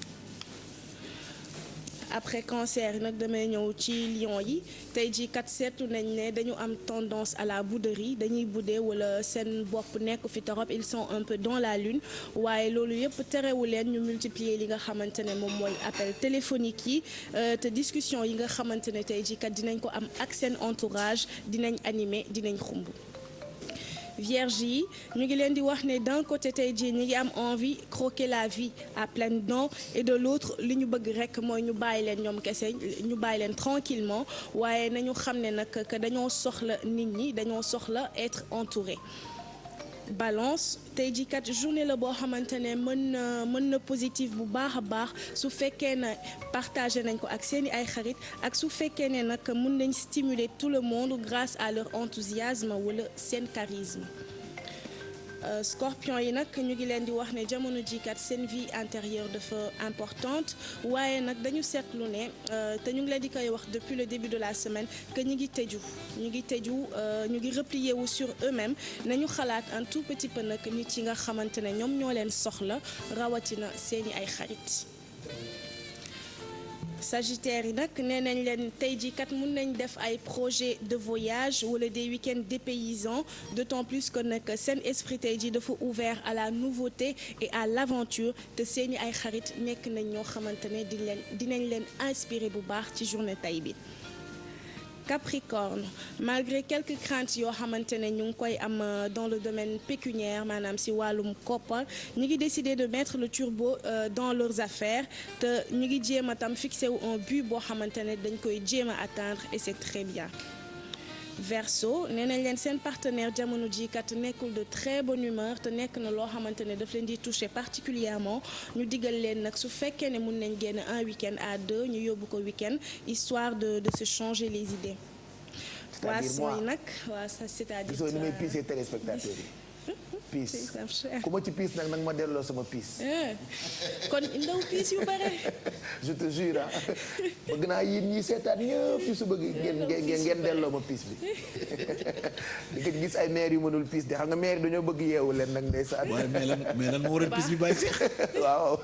après cancer nag damay ñëw ci lion yi tey jii kat seetlu nañ ne dañu am tendance à la bouderie dañuy buddee wala seen bopp nekk fi torop ils sont un peu dans la lune waaye loolu yëpp terewu leen ñu multiplier li nga xamante ne moom mooy appel téléphonique yi te discussion yi nga xamante ne tey jii kat dinañ ko am ak seen entourage dinañ animer dinañ xumb. Vierge yi ñu ngi leen di wax ne d'un côté tey jii ñu ngi am envie croquer la vie à pleines dents et de l'autre li ñu bëgg rekk mooy ñu bàyyi leen ñoom kese ñu bàyyi leen tranquillement waaye nañu xam ne nag que dañoo soxla nit ñi dañoo soxla être entouré. Balance tey jii kat journée la boo xamante ne mën na positif bu baax a baax su fekkee ne partagé nañ ko ak seeni ay xarit ak su fekkee ne nag mën nañ stimuler tout le monde grâce à leur enthousiasme wala seen charisme. Scorpion yi nag ñu ngi leen di wax ne jamono ji kat seen vie intérieure dafa importante waaye nag dañu seetlu ne te ñu ngi leen di koy wax depuis le début de la semaine que ñu ngi tëju ñu ngi replier wu sur eux-mêmes nañu xalaat un tout petit peu nag nit yi nga xamante ne ñoom ñoo leen soxla rawatina seeni ay xarit. Sagittaire yi nag nee nañ leen tey jii kat mun nañ def ay projet de voyage wala des week-ends dépaysants d'autant plus que nag seen esprit tey jii dafa ouvert à la nouveauté et à l'aventure te seeni ay xarit nekk nañ ñoo xamante ne dinañ leen inspirer bu baax ci journée tey bi. Capricorne malgré quelques craintes yoo xamante ne ñu ngi koy am dans le domaine pécuniaire maanaam ci wàllum koppar ñu ngi décider de mettre le turbo dans leurs affaires te ñu ngi jéem a tam fixé wu un but boo xamante ne dañ koy jéem a atteindre et c'est très bien. Verseau nee nañ leen seen partenaire jamono ji kat nekkul de très bonne humeur te nekk na loo xamante ne daf leen di toucher particulièrement ñu digal leen nag su fekkee ne mun nañ génn un week-end à deux ñu yóbbu ko week-end histoire de se changer les idées. Poisson yi nag waaw ça c'est-à-dire gisoo ni may piisee téléspectateurs yi piis ku ma ci piis nag ma delloo sama piis kon ndaw piis yu bare je te jure bëgg naa yéen ñi seetaan ñëpp ci su bëgg ngeen delloo ma piis bi di nga gis ay maire yu mënul piis de xam nga maire dañoo bëgg yeewu leen nag ndeysaan waaye mais lan moo waral piis bi bàyyi seex waaw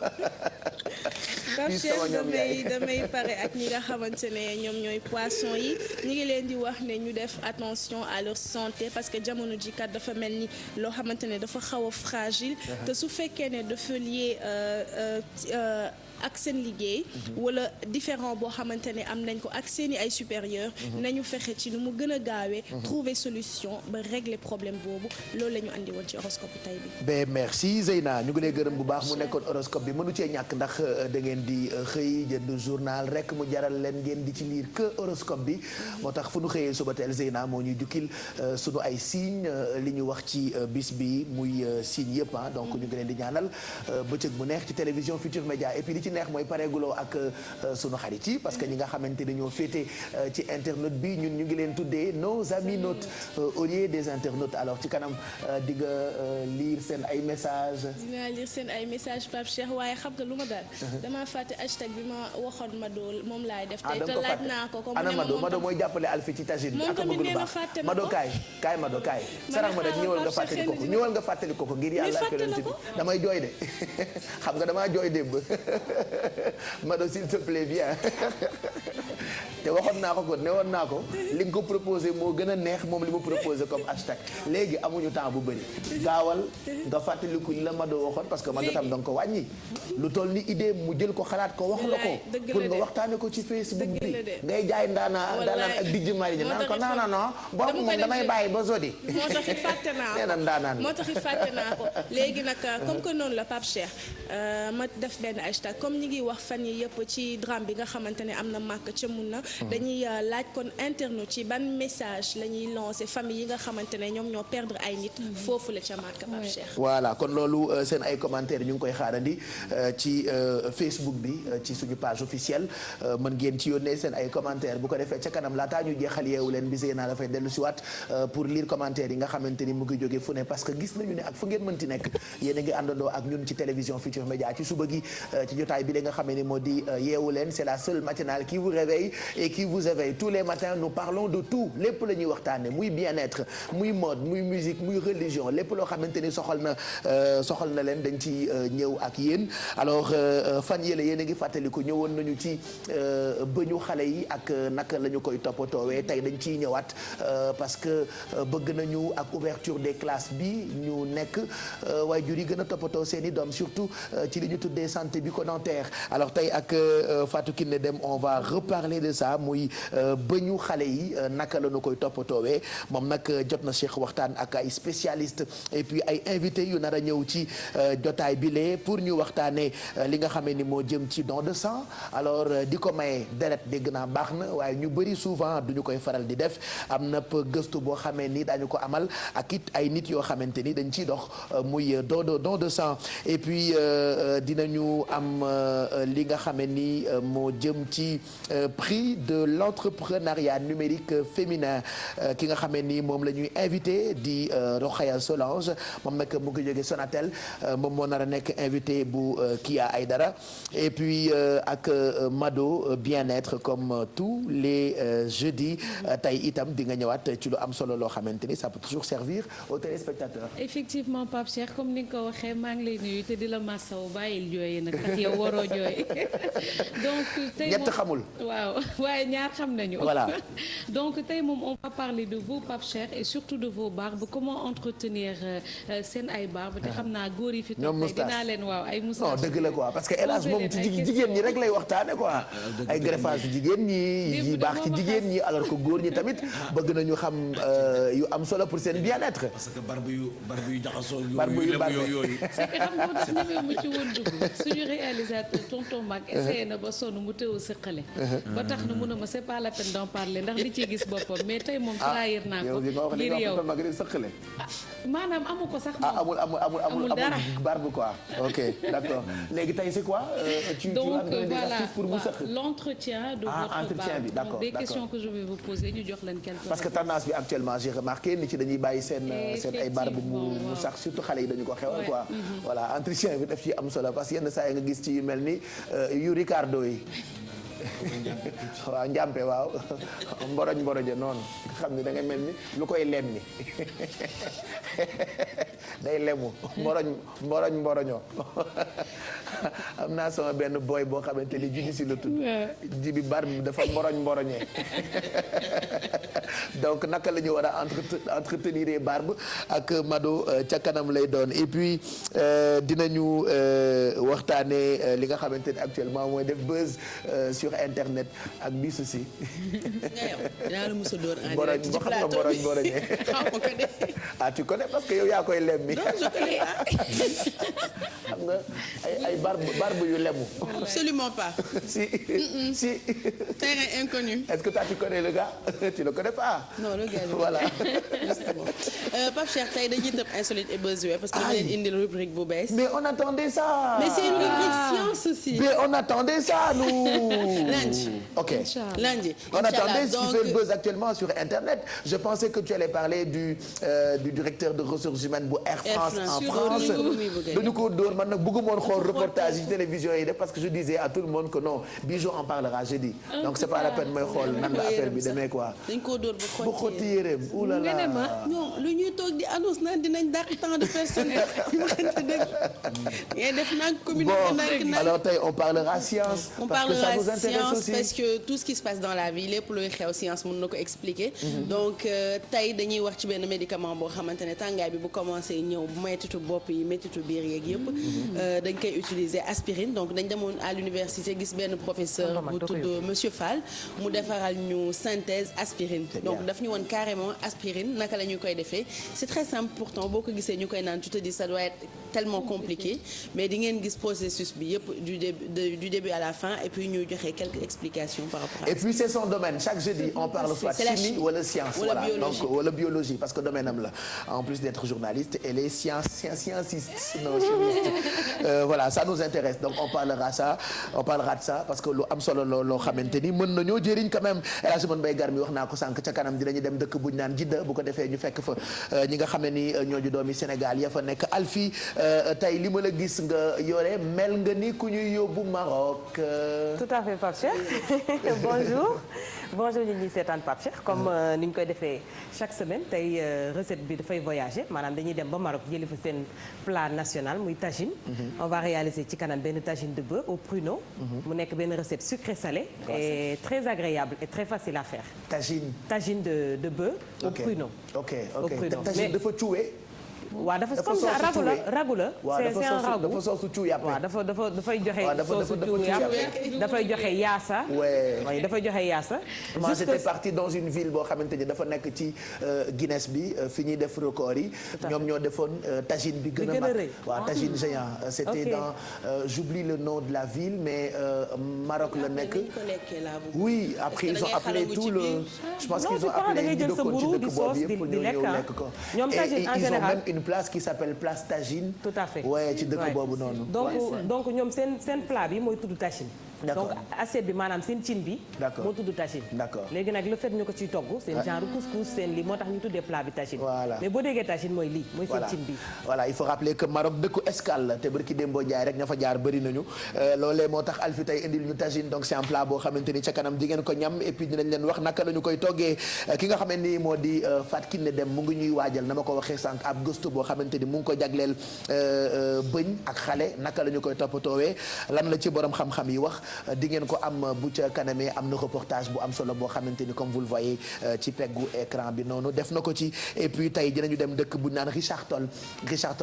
damay pare ak ñi nga xamante ne ñoom ñooy poisson yi ñu ngi leen di wax ne ñu def attention à leur santé parce que jamono ji kat dafa mel ni loo xamante ne dafa xaw a fragile te su fekkee ne dafa lié ak seen liggéey wala différent boo xamante ne am nañ ko ak seeni ay supérieurs nañu fexe ci nu mu gën a gaawee trouver solution ba régler problème boobu loolu la ñu andi woon ci horoscope tey bi. ben merci Zeyna ñu ngi lay gërëm bu baax mu nekkoon horoscope bi mënu cee ñàkk ndax da ngeen di xëy jënd journal rek mu jaral leen ngeen di ci lire que horoscope bi moo tax fu ñu xëyee suba teel Zeyna moo ñuy jukkil sunu ay signe li ñu wax ci bis bi muy signe yëpp donc ñu ngi leen di ñaanal bëccëg bu neex ci télévision Futur Média et puis li ci neex mooy pareeguloo ak sunu xarit yi parce que ñi nga xamante dañoo féete ci internet bi ñun ñu ngi leen tuddee nos amis notes au lieu des internautes alors ci kanam di nga lire seen ay messages. dinaa lire seen ay messages Pape Cheikh waaye xam nga lu ma daal damaa fàtte hashtag bi ma waxoon Mado moom laay def. tey te laaj naa ko comme ana Mado mooy jàppale Alfi ci tagine bi ak bëgg lu baax Mado kaay Mado kaay. sarax ma rek ñëwal nga fàttali ko ngir yàlla ak yonent bi damay jooy de xam nga damaa jooy démb Mado s'il te plaît bien te waxoon naa ko ne woon naa ko li nga ko proposé moo gën a neex moom li ma proposé comme hashtag léegi amuñu temps bu bëri gaawal nga fàttaliku li la Mado waxoon parce que Mado tam danga ko wàññi lu toll ni idée mu jël ko xalaat ko wax la ko pour nga waxtaane ko ci Facebook bi ngay jaay ndaanaan ak dijj mari ñi naan ko non boobu moom damay bàyyi ba zodi moo taxit fàtte naa nee na ndaanaan moo taxit fàtte naa ko léegi nag comme que noonu la Pape Cheikh ma def benn hashtag comme ñi ngi wax fan yi yëpp ci drame bi nga xamante ne am na màkk ca mun na dañuy laaj kon internaute ci ban message la ñuy lancer famille yi nga xamante ne ñoom ñoo perdre ay nit foofu la ca Màkka Pape Cheikh. voilà kon loolu seen ay commentaires ñu ngi koy xaarandi ci Facebook bi ci suñu page officielle mën ngeen ci yónnee seen ay commentaires bu ko defee ca kanam laataa ñu jeexal yeewu leen bisee naa dafay dellu si waat pour lire commentaires yi nga xamante ni mu ngi jógee fu ne parce que gis nañu ne ak fu ngeen mënti nekk yéen a ngi àndandoo ak ñun ci télévision Futurs Médias ci suba gi ci jotaay bi la nga xamee ni moo di yeewu leen c'est la seule matinale qui vous réveille et qui vous éveille tous les matins nous parlons de tout lépp la ñuy waxtaane muy bien-être muy mode muy musique muy religion lépp loo xamante ni soxal na leen dañ ci ñëw ak yéen alors fan yële yéen a ngi fàttaliku ñëwoon nañu ci bëñu xale yi ak naka la ñu koy toppatoowee tey dañ ciy ñëwaat parce que bëgg nañu ak ouverture des classes bi ñu nekk waajur yi gën a toppatoo seen i doom surtout ci li ñu tuddee santé bucco-dentaire alors tey ak Fatou Kiné Deme on va reparler de ça muy bëñu xale yi naka la ñu koy toppatoowee moom nag jot na Cheikh waxtaan ak ay spécialistes et puis ay invités yu nar a ñëw ci jotaay bile pour ñu waxtaanee li nga xamee ni moo jëm ci don de sang alors di ko maye deret dégg naa baax na waaye ñu bëri souvent duñu koy faral di def am na gëstu boo xamee ni dañu ko amal ak it ay nit yoo xamante ni dañ ciy dox muy don de sang et puis dinañu am li nga xamee ni moo jëm ci prix de l'entrepreneuriat numérique féminin ki nga xamee ni moom la ñuy invité di Rokhaya Solange moom nag mu ngi jóge Sonatel moom moo nar a nekk invité bu Kia Aïdara et puis ak Mado bien-être comme tous les jeudis tey itam di nga ñëwaat ci lu am solo loo xamante ni ça peut toujours servir aux téléspectateurs. effectivement Pape Cheikh comme ni nga ko waxee maa ngi lay nuyu te di la masaw bàyyil jooy nag tax yow waroo jooy donc tey ñett xamul. waaw waaye ñaar xam nañu. voilà donc tey moom on va parler de vos Pape Cheikh et surtout de vos barbes comment entretenir seen ay barbes te xam naa góor yi fi toog tey dinaa leen waaw ay moustache. non dëgg la quoi parce que hélas moom ci jigéen ñi rek lay waxtaane quoi ay greffage jigéen ñi yi baax ci jigéen ñi alors que góor ñi tamit bëgg nañu xam yu am solo pour seen bien-être. parce que barbe yu jaxasoo yooyu. c'est que xam nga tax ñëwee mu ci woon dugg suñu réalisateur tonton Mag essayé na ba sonn mu teew sëqale ba tax na mun a ma c'est pas la peine d'en parler ndax li ci gis boppam mais tey moom trahir naa ko ngir yow maanaam amu ko sax moom amul dara barbe quoi ok d'accord léegi tey c'est quoi donc voilà l'entretien de votre barbe d'accord des questions que je vais vous poser ñu jox leen quelques parce que tendance bi actuellement j'ai remarqué nit ci dañuy bàyyi seen ay barbe mu sax surtout xale yi dañu ko xewal quoi voilà entretien bi daf ci am solo parce que yenn saa yi nga gis ci yu mel ni yu Ricardo yi waaw njàmpe waaw mboroje noonu nga xam ne da nga mel ni lu koy lemmi day lemu mboroñoo am naa sama benn boy boo xamante ni jibi si la tudd jibi bar bi dafa mboroñee donc naka la ñu war a entretenir barbe ak Mado ca kanam lay doon et puis dinañu waxtaane li nga xamante ni actuellement mooy def buzz sur internet ak bi souci mboroñee ah tu connais parce que yow yaa koy lemmi xam nga ay barbe yu lemu. Absolument pas. si. Terrain inconnu. Est-ce que toi tu connais le gars? Tu le connais pas? Non, le gars. Voilà. Justement. Pape Cheikh tey dañuy tëb insolite et buzzword parce que dama leen indil rubrique bu bees. Mais on attendait ça. Mais c'est une rubrique science aussi. Mais on attendait ça nous. Lundi. Ok. Lundi. On attendait ce qui fait le buzz actuellement sur internet. Je pensais que tu allais parler du directeur de ressources humaines bu Air France en France. dañu ko dóor man nag bëgguma woon xool reportage yi télévision yi def parce que je disais à tout le monde que non Bijou en parlera jeudi donc c'est pas la peine may xool nan la affaire bi demee quoi. dañ koo dóor ba xotti yéreem oulala. non lu ñuy toog di annonce naan dinañ dàq tant de personnes ngay def nag communiqué nag. alors tey on parlera science. on parce que ça nous intéresse science aussi. parce que tout ce qui se passe dans la vie lépp luy xew science mën na ko expliquer. donc tey dañuy wax ci benn médicament boo xamante ne tàngaay bi bu commencé ñëw bu mettitu bopp yi mettitu biir yeeg yëpp. dañ koy utiliser aspirine donc dañ demoon à l'université gis benn professeur bu tudd monsieur Fall mu defaral ñu synthèse aspirine donc daf ñu woon carrément aspirine naka la ñu koy defee c'est très simple pourtant boo ko gisee ñu koy naan tu te dis ça doit être tellement compliqué mais di ngeen gis processus bi yëpp du début à la fin et puis ñu joxe quelques explications par rapport à et puis c'est son domaine chaque jeudi on parle soit chimie wala science voilà donc wala biologie parce que domaine am la en plus d'être journaliste elle est sciencistes non chimiste voilà ça nous intéresse donc on parlera de ça parce que lu am solo loo xamante ni mën nañoo jëriñ quand même El Hadj Mbaye Gar mi wax naa ko sànq ca kanam dinañu dem dëkk buñ naan Jidda bu ko defee ñu fekk fa ñi nga xam ne ni ñoo di doomi Sénégal ya fa nekk Alfie tey li ma la gis nga yore mel nga ni ku ñuy yóbbu Maroc. tout à fait Pape Cheikh bonjour ñu ñuy seetaan Pape Cheikh comme ni ñu koy defee chaque semaine tey recette bi dafay voyager maanaam dañuy dem ba Maroc jëli fa seen plat national muy tagine. On va réaliser ci kanam benn tagine de bœuf au pruneau. mu nekk benn recette sucrée salée et très agréable et très facile à faire. Tagine de bœuf au pruneau. ok tagine dafa cuwe. waaw dafa comme ça ragu la c'est un ragu dafa soosu cu yàpp waaw dafay joxe soosu cu yàpp dafay joxe yaasa oui dafay joxe yaasa moi j'étais parti dans une ville boo xamante ni dafa nekk ci Guinness bi fi ñuy def record yi ñoom ñoo defoon tagine bi gën a mag waaw tagine géant c'était dans j'oublie le nom de la ville mais Maroc la nekk oui après ils ont appelé tout le je pense qu'ils ont appelé ñi dëkkoon ci dëkk boobu yëpp pour ñëw lekk ko et ils ont même une place qui s'appelle place Tagine. tout à fait ouais ci dëkk boobu noonu. donc ñoom seen plat bi mooy tudd tagine. d'accord donc assiette bi maanaam seen cin bi. d'accord moo tudd tagine. d'accord léegi nag le fait ñu ko ciy togg. seen genre couscous seen lii moo tax ñu tuddee plat bi tagine. voilà mais boo déggee tagine mooy lii. mooy seen cin bi. voilà il faut rappeler que Maroc dëkku escale la te barki Dembo Ndiaye rek ña fa jaar bëri nañu loolee moo tax Alfi tey indil ñu tagine donc c'est un plat boo xamante ni ca kanam di ngeen ko ñam et puis dinañ leen wax naka la ñu koy toggee ki nga xamante ni moo di Fatou Kiné Deme mu ngi ñuy waajal na ma ko waxee sànq ab gëstu boo xamante ni mu ngi ko jagleel bëñ ak xale naka la ñu koy toppatoowee lan la ci borom xam-xam yi wax di ngeen ko am bu ca kanamee am na reportage bu am solo boo xamante ni comme vous le voyez ci peggu écran bi noonu def na ko ci et puis tey dinañu dem dëkk bu ñu naan Richard Toll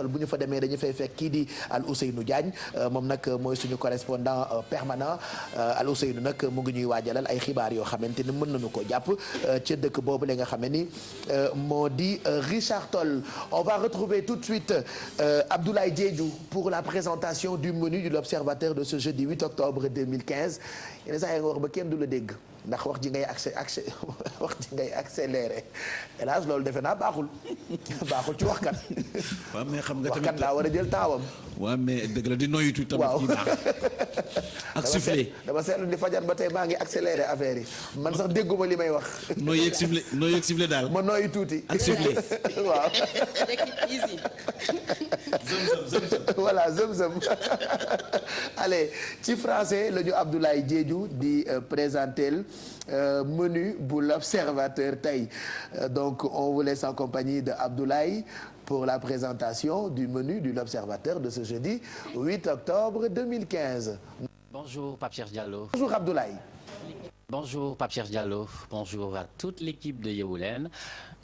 bu ñu fa demee dañu fay fekk kii di Al Ousseynou Diagne moom nag mooy suñu correspondant permanent Al Ousseynou nag mu ngi ñuy waajalal ay xibaar yoo xamante ni mën nañu ko jàpp ca dëkk boobu la nga xam ne ni moo di Richard Toll. On va retrouver tout de suite Abdoulaye Diédhiou pour la présentation du menu de l'Observateur de ce jeudi 8 octobre 2015 yenn saa yi nga wax ba kenn du la dégg ndax wax ji ngay accéléré hélas loolu defe naa baaxul ci waxkat. waaw mais xam nga tamit waxkat laa war a jël taawam. waaw mais dëgg la di noyyitu tamit. waaw ak soufflé. dama seetlu di fajar ba tey maa ngi accéléré affaire yi man sax dégguma li may wax. nooy yegg soufflé daal. ma nooyi tuuti. ak soufflé waaw. voilà zëm. allez ci français la ñu Abdoulaye Diédhiou di présenter menu bu l'Observateur tey donc on vous laisse en compagnie de Abdoulaye pour la présentation du menu de l'Observateur de ce jeudi 8 octobre 2015. Bonjour Pape Cheikh Diallo. Bonjour Abdoulaye. Bonjour Pape Cheikh Diallo. Bonjour à toute l'équipe de Yeewu Leen.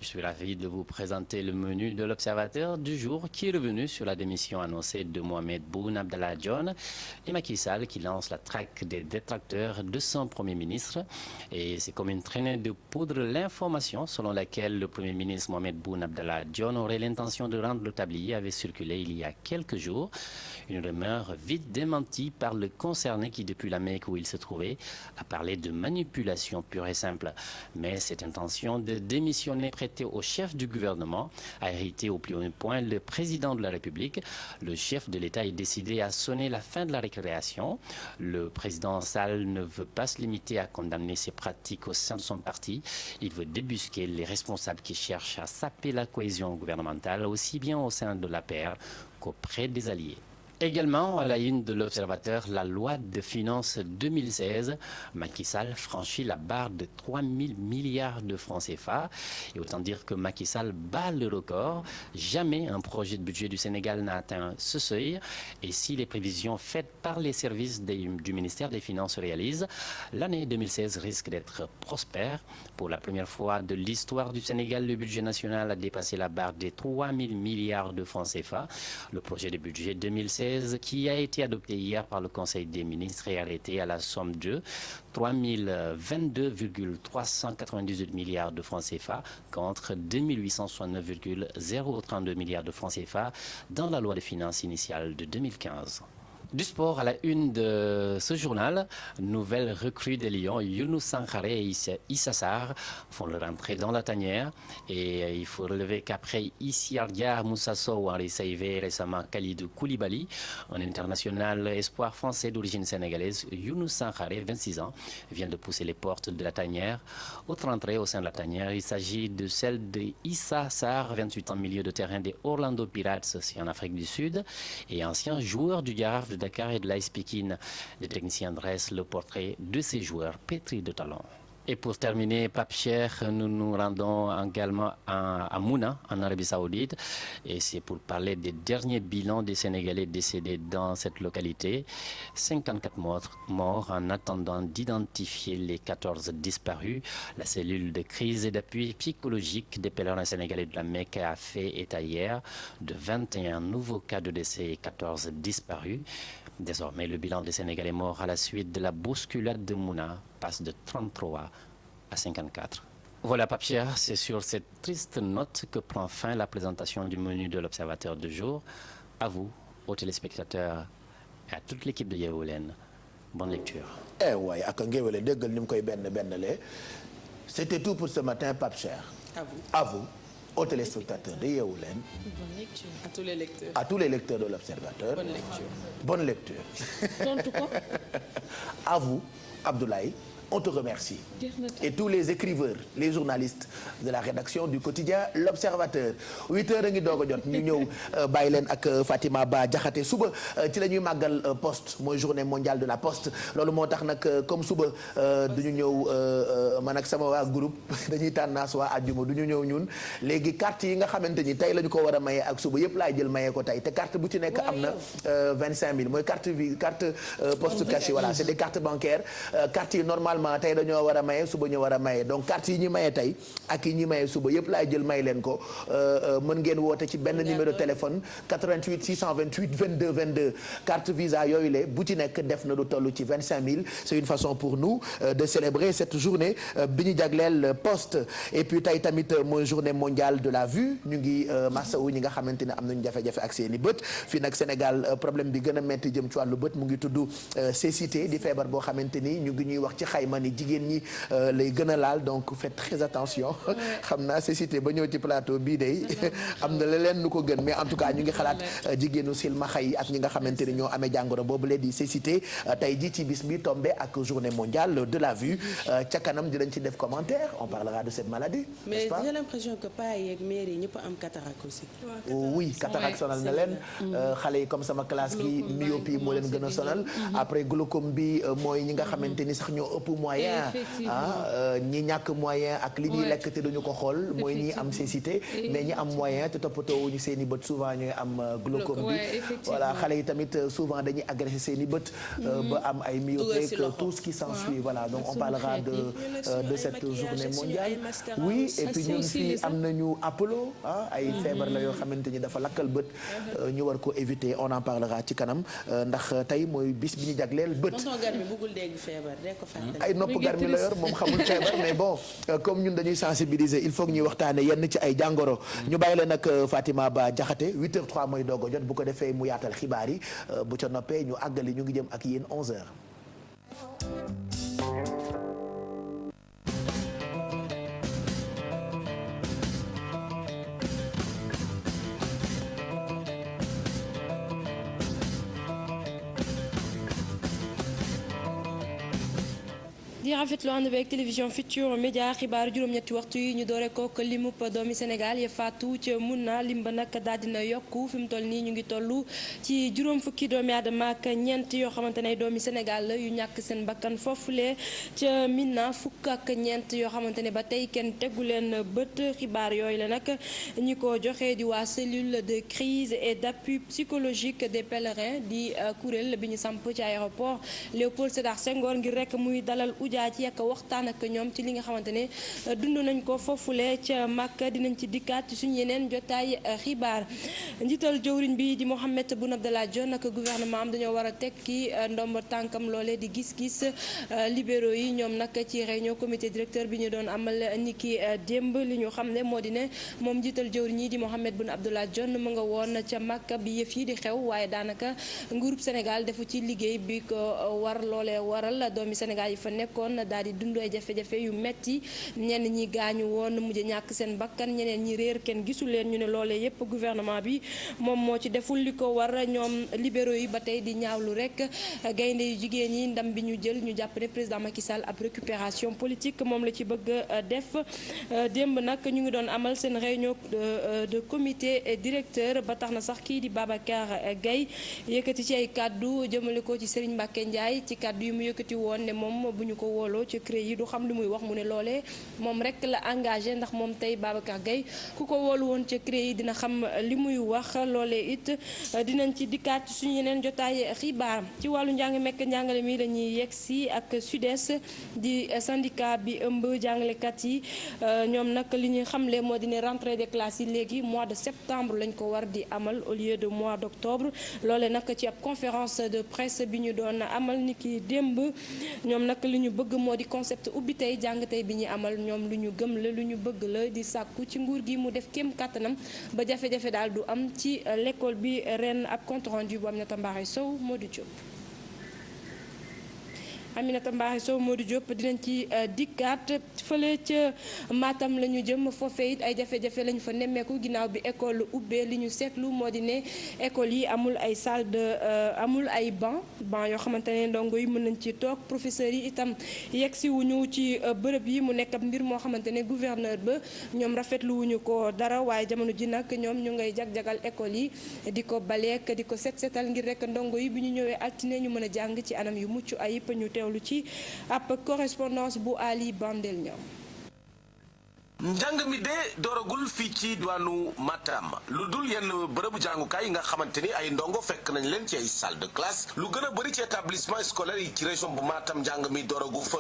Je suis ravi de vous présenter le menu de l'Observateur du jour qui est revenu sur la démission annoncée de Mohamed Boun Abdallah Dionne et Macky Sall qui lance la traque des détracteurs de son Premier ministre. Et c'est comme une traînée de poudre l'information selon laquelle le Premier ministre Mohamed Boun Abdallah Dionne aurait l'intention de rendre le tablier avait circulé il y a quelques jours. Une rumeur vite démentie par le concerné qui, depuis la Mecque où il se trouvait, a parlé de manipulation pure et simple. Mais cette intention de démissionner prêtée au chef du gouvernement a irrité au plus haut point le président de la République. Le chef de l'État est décidé à sonner la fin de la récréation. Le président Sall ne veut pas se limiter à condamner ces pratiques au sein de son parti. Il veut débusquer les responsables qui cherchent à saper la cohésion gouvernementale, aussi bien au sein de l'APR qu'auprès des alliés. Également, à la une de l'Observateur, la loi de finances 2016, Macky Sall franchit la barre de 3 000 milliards de francs CFA. Et autant dire que Macky Sall bat le record. Jamais un projet de budget du Sénégal n'a atteint ce seuil. Et si les prévisions faites par les services du ministère des Finances se réalisent, l'année 2016 risque d'être prospère. Pour la première fois de l'histoire du Sénégal, le budget national a dépassé la barre des 3 000 milliards de francs CFA. Le projet de budget 2016 qui a été adopté hier par le Conseil des ministres est arrêté à la somme de 3 022,398 milliards de francs CFA contre 2 869,032 milliards de francs CFA dans la loi de finances initiale de 2015. Du sport à la une de ce journal, nouvelle recrue des Lions, Younous Sankharé et Issa Sarr font leur entrée dans la tanière. Et il faut relever qu'après Issa Diarra, Moussa Sow, Henri Saivet, récemment Khalidou Koulibaly, un international espoir français d'origine sénégalaise, Younous Sankharé, 26 ans, vient de pousser les portes de la tanière. Autre entrée au sein de la tanière, il s'agit de celle de Issa Sarr, 28 ans, milieu de terrain des Orlando Pirates, c'est en Afrique du Sud, et ancien joueur du Jaraaf de Dakar et de l'AS Pikine. Les techniciens dressent le portrait de ces joueurs pétris de talent. Et pour terminer, Pape Cheikh, nous nous rendons également à Mouna, en Arabie Saoudite. Et c'est pour parler des derniers bilans des Sénégalais décédés dans cette localité. 54 morts en attendant d'identifier les 14 disparus. La cellule de crise et d'appui psychologique des pèlerins sénégalais de la Mecque a fait état hier de 21 nouveaux cas de décès et 14 disparus. Désormais, le bilan des Sénégalais morts à la suite de la bousculade de Mouna passe de 33 à 54. Voilà, Pape Cheikh, c'est sur cette triste note que prend fin la présentation du menu de l'Observateur du jour. À vous, aux téléspectateurs et à toute l'équipe de Yeewu Leen, bonne lecture. Eh ouais, ak ngéwéle déggal ni mu koy benn le. C'était tout pour ce matin, Pape Cheikh. À vous, aux téléspectateurs de Yeewu Leen. Bonne lecture. À tous les lecteurs. À tous les lecteurs de l'Observateur. Bonne lecture. Bonne lecture. À vous, Abdoulaye, on te remercie. Et tous les écriveurs, les journalistes de la rédaction du quotidien L'Observateur. 8h a ngi doog a jot ñu ñëw bàyyi leen ak Fatima Ba Diakhaté suba ci la ñuy màggal poste mooy journée mondiale de la poste loolu moo tax nag comme suba duñu ñëw man ak sama waa groupe dañuy tànnaas waa àjjuma du ñu ñëw ñun léegi carte yi nga xamante ni tey la ñu ko war a maye ak suba yëpp laay jël maye ko tey te carte bu ci nekk am na 25000 mooy carte poste cachée voilà c'est des cartes bancaires carte yi normalement tey dañoo war a maye suba ñu war a maye donc carte yi ñu maye tey ak yi ñu maye suba yëpp laay jël may leen ko mën ngeen woote ci benn numéro téléphone 88 628 22 22 carte visa yooyu le bu ci nekk def na lu toll ci 25000 c'est une façon pour nous de célébrer cette journée bi ñu jagleel poste et puis tey tamit mooy journée mondiale de la vue ñu ngi masawu ñi nga xamante ne am nañu jafe-jafe ak seeni bët fii nag Sénégal problème bi gën a metti jëm ci wàllu bët mu ngi tudd cécité di feebar boo xamante ni ñu ngi ñuy wax ci xayma ni jigéen ñi lay gën a laal donc faites très attention xam naa cécité ba ñëw ci plateau bii day am na leneen nu ko gën mais en tout cas ñu ngi xalaat jigéenu silmaxa yi ak ñi nga xamante ni ñoo amee jàngoro boobule di cécité tey ji ci bis bi tombé ak journée mondiale de la vue ca kanam dinañ ci def commentaire on parlera de cette maladie. mais j'ai l'impression que paa yeeg mère yi ñëpp am cataracte aussi. oui cataracte sonal na leen xale yi comme sama classe gi myopie moo leen gën a sonal après glaucome bi mooy ñi nga xamante ni sax ñoo ëpp moyen ñi ñàkk moyen ak li ñuy lekk te duñu ko xool mooy ñi am cécité mais ñi am moyen te toppatoo wuñu seen i bët souvent ñooy am glaucome bi voilà xale yi tamit souvent dañuy agressé seen i bët ba am ay myopie tout ce qui s'ensuit voilà donc on parlera de cette journée mondiale oui et puis ñun fii am nañu Apollo ay feebar la yoo xamante ni dafa lakkal bët ñu war ko éviter on en parlera ci kanam ndax tey mooy bis bi ñu jagleel bët ay nopp garmi la yor moom xamul feebar mais bon comme ñun dañuy sensibiliser il faut que ñuy waxtaane yenn ci ay jàngoro ñu bàyyi leen ak Fatima Ba Diakhaté 8h03 mooy doog a jot bu ko defee mu yaatal xibaar yi bu ca noppee ñu àggali ñu ngi jëm ak yéen 11h. di rafetlu ànd beeg télévision Futurs Médias xibaar juróom-ñetti waxtu yi ñu doore kook limub doomi Sénégal ya faatu ca Mouna lim ba nag daal dina yokku fi mu toll nii ñu ngi toll ci juróom fukki doomi aadama ak ñeent yoo xamante ne doomi Sénégal yu ñàkk seen bakkan foofule ca Mina fukk ak ñeent yoo xamante ne ba tey kenn tegu leen bët xibaar yooyu la nag ñi ko joxe di waa cellule de crise et d'appui psychologique des pèlerins di kuréel bi ñu samp ci aéroport Léopold Sédar Senghor ngir rek muy dalal ujaaj yi ak waxtaan ak ñoom ci li nga xamante ne dund nañ ko foofule ca Makka. Dinañ ci dikkaat ci suñu yeneen jotaay xibaar. Njiital jëwriñ bi di Mohamed Boun Abdallah Dionne ak gouvernement am dañoo war a tekki ndomb tànkam loole di gis-gis libéraux yi ñoom nag ci réunion comité directeur bi ñu doon amal niki démb li ñu xam ne moo di ne moom njiital jëwriñ yi di Mohamed Boun Abdallah Dionne mu nga woon ca Makka bi yëf yi di xew waaye daanaka nguurub Sénégal defu ci liggéey bi ko war loolee waral doomi Sénégal yi fa nekkoon daal di dund ay jafe-jafe yu metti ñenn ñi gaañu woon mujj ñàkk seen bakkan ñeneen ñi réer kenn gisul leen ñu ne loolee yépp gouvernement bi moom moo ci deful li ko war ñoom libéraux yi ba tey di ñaawlu rek gaynde yu jigéen yi ndam bi ñu jël ñu jàpp ne président Macky Sall ab récupération politique moom la ci bëgg def démb nag ñu ngi doon amal seen réunion de comité directeur ba tax na sax kii di Babacar Gaye yëkkati ci ay kàddu jëmale ko ci Serigne Mbacké Ndiaye ci kàddu yi mu yëkkati woon ne moom bu ñu ko wooloo ci CREI yi du xam li muy wax mu ne loolee moom rek la engagé ndax moom tey Babacar Gaye ku ko woolu woon ci CREI yi dina xam li muy wax loolee it dinañ ci dikkaat suñu yeneen jotaay xibaar. ci wàllu njàng mekk njàngale mi lañuy yegg si ak SUDES di syndicat bi ëmb jàngalekat yi ñoom nag li ñuy xamle moo di ne rentrée des classes yi léegi mois de septembre lañ ko war di amal au lieu de mois d'octobre loole nag ci ab conférence de presse bi ñu doon amal ni ki démb ñoom nag li ñu bëgg moo di concept ubbi tey jàng tey bi ñuy amal ñoom lu ñu gëm la lu ñu bëgg la di sàkku ci nguur gi mu def kéem kàttanam ba jafe-jafe daal du am ci l'école bi ren ab compte rendu bu Aminata Mbaye Sow Modou Diop. Aminata Mbaye Sow Modou Diop dinañ ci dikkaat fële ca Matam la ñu jëm foofee it ay jafe-jafe lañ fa nemmeeku ginnaaw bi école ubbee li ñu seetlu moo di ne école yi amul ay salle de amul ay banc yoo xamante ne ndongo yi mën nañ ci toog professeurs yi itam yegg si wuñu ci bërëb yi mu nekk ab mbir moo xamante ne gouverneur ba ñoom rafetlu wuñu ko dara waaye jamono ji nag ñoom ñu ngay jag-jagal école yi di ko baleek di ko set-setal ngir rek ndongo yi bi ñu ñëwee altine ñu mën a jàng ci anam yu mucc ayib ñu lu ci ab correspondance bu Ali Bandel ñoom. njàng mi de dooragul fii ci diwaanu Matam lu dul yenn bërëbu jàngukaay yi nga xamante ni ay ndongo fekk nañ leen ci ay salle de classe lu gën a bëri ci établissement scolaire yi ci région bu Matam njàng mi dooragu fa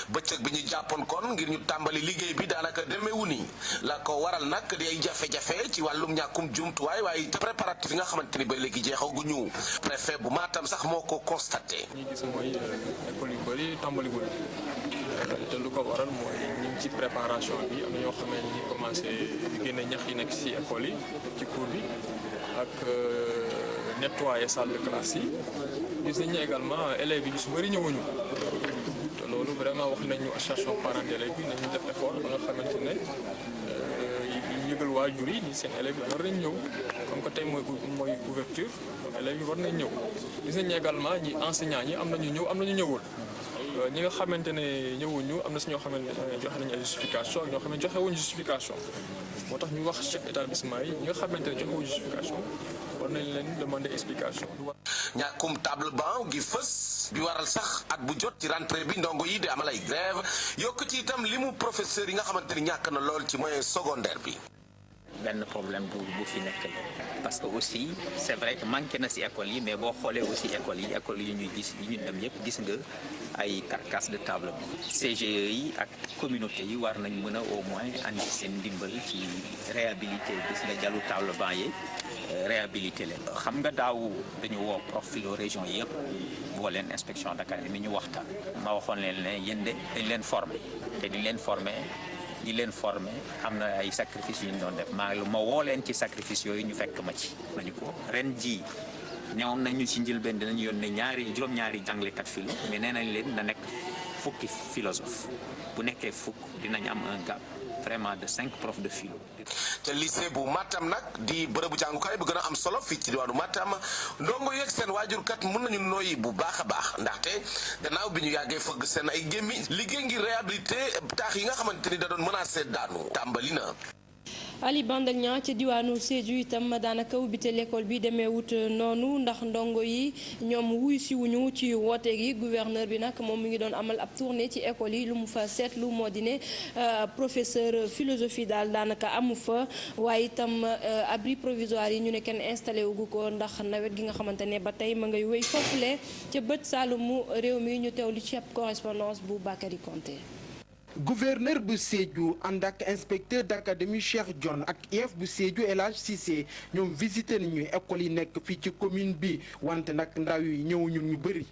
bëccëg bi ñu jàppoon kon ngir ñu tàmbali liggéey bi daanaka demeewu ni la ko waral nag di ay jafe-jafe ci wàllum ñàkkum jumtuwaay waaye préparatif yi nga xamante ni ba léegi jeexaguñu préfet bu Matam sax moo ko constaté. ñi gis mooy école yu bëri tàmbaligul te lu ko waral mooy ñu ngi ci préparation bi am na ñoo xam ne ñu commencé génne ñax yi nekk ci école yi ci cours bi ak nettoyer salle de classe yi gis nañu également élèves yi ñu su bëri ñëwuñu te loolu vraiment wax nañu association parents d'élèves bi nañu def effort ba nga xamante ne ñu yëgal waajur yi ni seen élèves yi war nañ ñëw comme que tey mooy ouverture élèves yi war nañ ñëw gis nañu également ñi enseignants ñi am nañu ñëw am nañu ñëwul ñi nga xamante ne ñëwuñu am na si ñoo xamante ne joxe nañu ay justification ak ñoo xam ne joxe wuñu justification moo tax ñu wax chef établissement yi ñi nga xamante ne joxe wuñu justification war nañ leen demander explication. ñàkkum table banc gi fës bi waral sax at bu jot ci rentrée bi ndongo yi di amal ay grève yokk ci itam limu professeur yi nga xamante ni ñàkk na lool ci moyen secondaire bi. benn problème bu fi nekk la parce que aussi c'est vrai que manqué na ci école yi mais boo xoolee aussi école yi ñuy gis yi ñu dem yëpp gis nga ay carcasse de table bi CGE yi ak communauté yi war nañ mën a au moins andi seen ndimbal ci réhabilité gis nga jalu table banc yi réhabilité leen xam nga daaw dañu woo profilo région yi yëpp woo leen inspection d'académie ñu waxtaan ma waxoon leen ne yéen de dañ leen formé te di leen formé am na ay sacrifice yu ñu doon def ma woo leen ci sacrifice yooyu ñu fekk ma ci nañu ko ren ji ñëwoon nañu ci njëlbeen dinañu yónnee juróom-ñaari jàngalekat philo mais nee nañ leen na nekk fukki philosophe bu nekkee fukk dinañ am un gap vraiment de 5 profs de philo. te lycée bu Matam nag di bërëbu jàngukaay bu gën a am solo fii ci diwaanu Matam ndongo yeeg seen waajurkat mën nañu nooyi bu baax a baax ndaxte gannaaw bi ñu yàggee fëgg seen ay gémmi liggéey ngir réhabilité taax yi nga xamante ni da doon menacé daanu tàmbali na. Ali Bandagna ci diwaanu Sédhiou itam daanaka ubbite l'école bi demee wut noonu ndax ndongo yi ñoom wuy si wuñu ci woote gi gouverneur bi nag moom mi ngi doon amal ab tournée ci école yi lu mu fa seetlu moo di ne professeur philosophie daal daanaka amu fa waaye itam abri provisoire yi ñu ne kenn installé wu ko ndax nawet gi nga xamante ne ba tey ma ngay wéy foofule ca bët saalumu réew mi ñu teewlu ci ab correspondance bu Bakary Konté. gouverneur bu Sédhiou ànd ak inspecteur d'académie Cheikh Dione ak IEF bu Sédhiou El Hadj Cissé ñoom visité nañu école yi nekk fii ci commune bi wante nag ndaw yi ñëwuñu ñu bëri.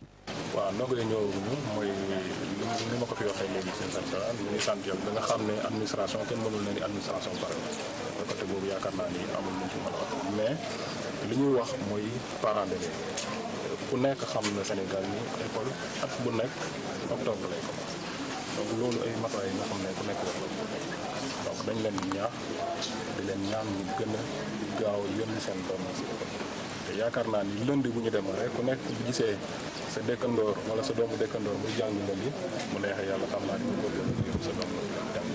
waaw ndongo yi ñëwuñu mooy ni ma ko fi waxee léegi seen central ñu ngi sant yàlla da nga xam ne administration kenn mënul na ni administration pare na côté boobu yaakaar naa ni amul lu ci mën a wax mais li ñuy wax mooy parents d'élèves ku nekk xam na Sénégal ni école at bu nekk octobre lay commencé. donc loolu ay matuwaay yi nga xam ne ku nekk wax donc dañ leen di ñaan ñu gën a gaaw yónni seen doom si école te yaakaar naa ni lundi bu ñu dem rek ku nekk bu gisee sa dëkkandoor wala sa doomu dëkkandoor muy jàng lundi mu neexee yàlla xam naa ni bu ko yóbbu sa doom jàng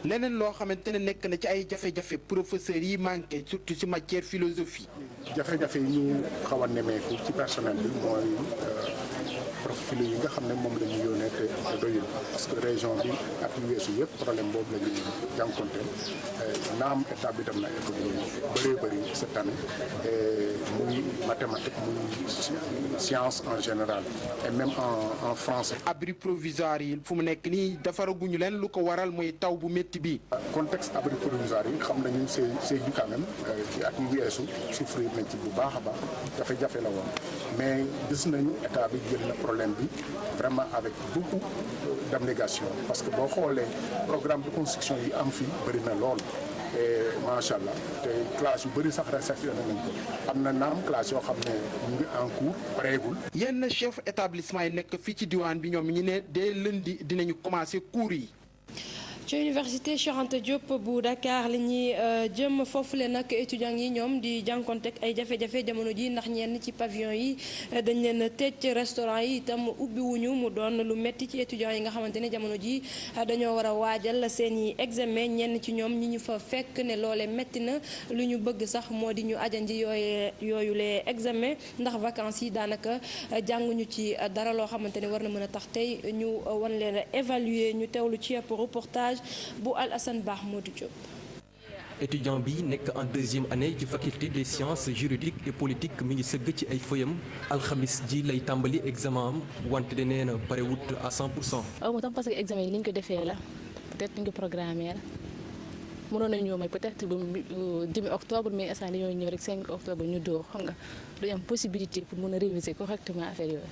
leneen loo xamante ne nekk na ci ay jafe-jafe professeurs yi manqué surtout ci matière philosophie. jafe-jafe yi ñu xaw a nemeeku ci personnel bi mooy profil yi nga xam ne moom la ñu yónnee te doyul parce que région bi ak yu weesu yëpp problème boobu la ñuy jànkonteel naam état bi dem na école yu bëri cette année muy mathématique muy science en général et même en français. abri provisoire yi fu mu nekk nii defaraguñu leen lu ko waral mooy taw bu métti bi. contexte abri provisoire yi xam nañu c'est du quand même ci at yu weesu souffrir nañ ci bu baax a baax jafe-jafe la woon mais gis nañu état bi jël na problème bi vraiment avec beaucoup d'abnégation parce que boo xoolee programme de construction yi am fii bëri na lool et macha allah te classe yu bëri sax réceptionné nañ ko am na naam classe yoo xam ne ñu ngi en cours pareegul. yenn chef établissement yi nekk fii ci diwaan bi ñoom ñu ne dès lundi dinañu commencer cours yi. ci université Cheikh Anta Diop bu Dakar li ñuy jëm foofule nag étudiants yi ñoom di jànkonteeg ay jafe-jafe jamono ji ndax ñenn ci pavillon yi dañ leen tëj restaurant yi itam ubbi wuñu mu doon lu metti ci étudiants yi nga xamante ne jamono ji dañoo war a waajal seen i examen ñenn ci ñoom ñi ñu fa fekk ne loole metti na lu ñu bëgg sax moo di ñu ajandi yooyu les examen ndax vacances yi daanaka jànguñu ci dara loo xamante ne war na mën a tax tey ñu wan leen a évaluer ñu teewlu ci ab reportage bu Alassane Bah Modou Diop. étudiant bi nekk en deuxième année ci faculté des sciences juridiques et politiques mi ngi sëgg ci ay fëyam alxamis ji lay tàmbali examen am wante de nee na pare wut à 100%. moo tax parce que examen yi ni ñu ko defee la peut-être ñu ko programmé la mënoon nañu ñëw may peut-être ba demi octobre mais instant dañoo ñëw rek 5 octobre ñu door xam nga du am possibilité pour mën a réviser correctement affaire yooyu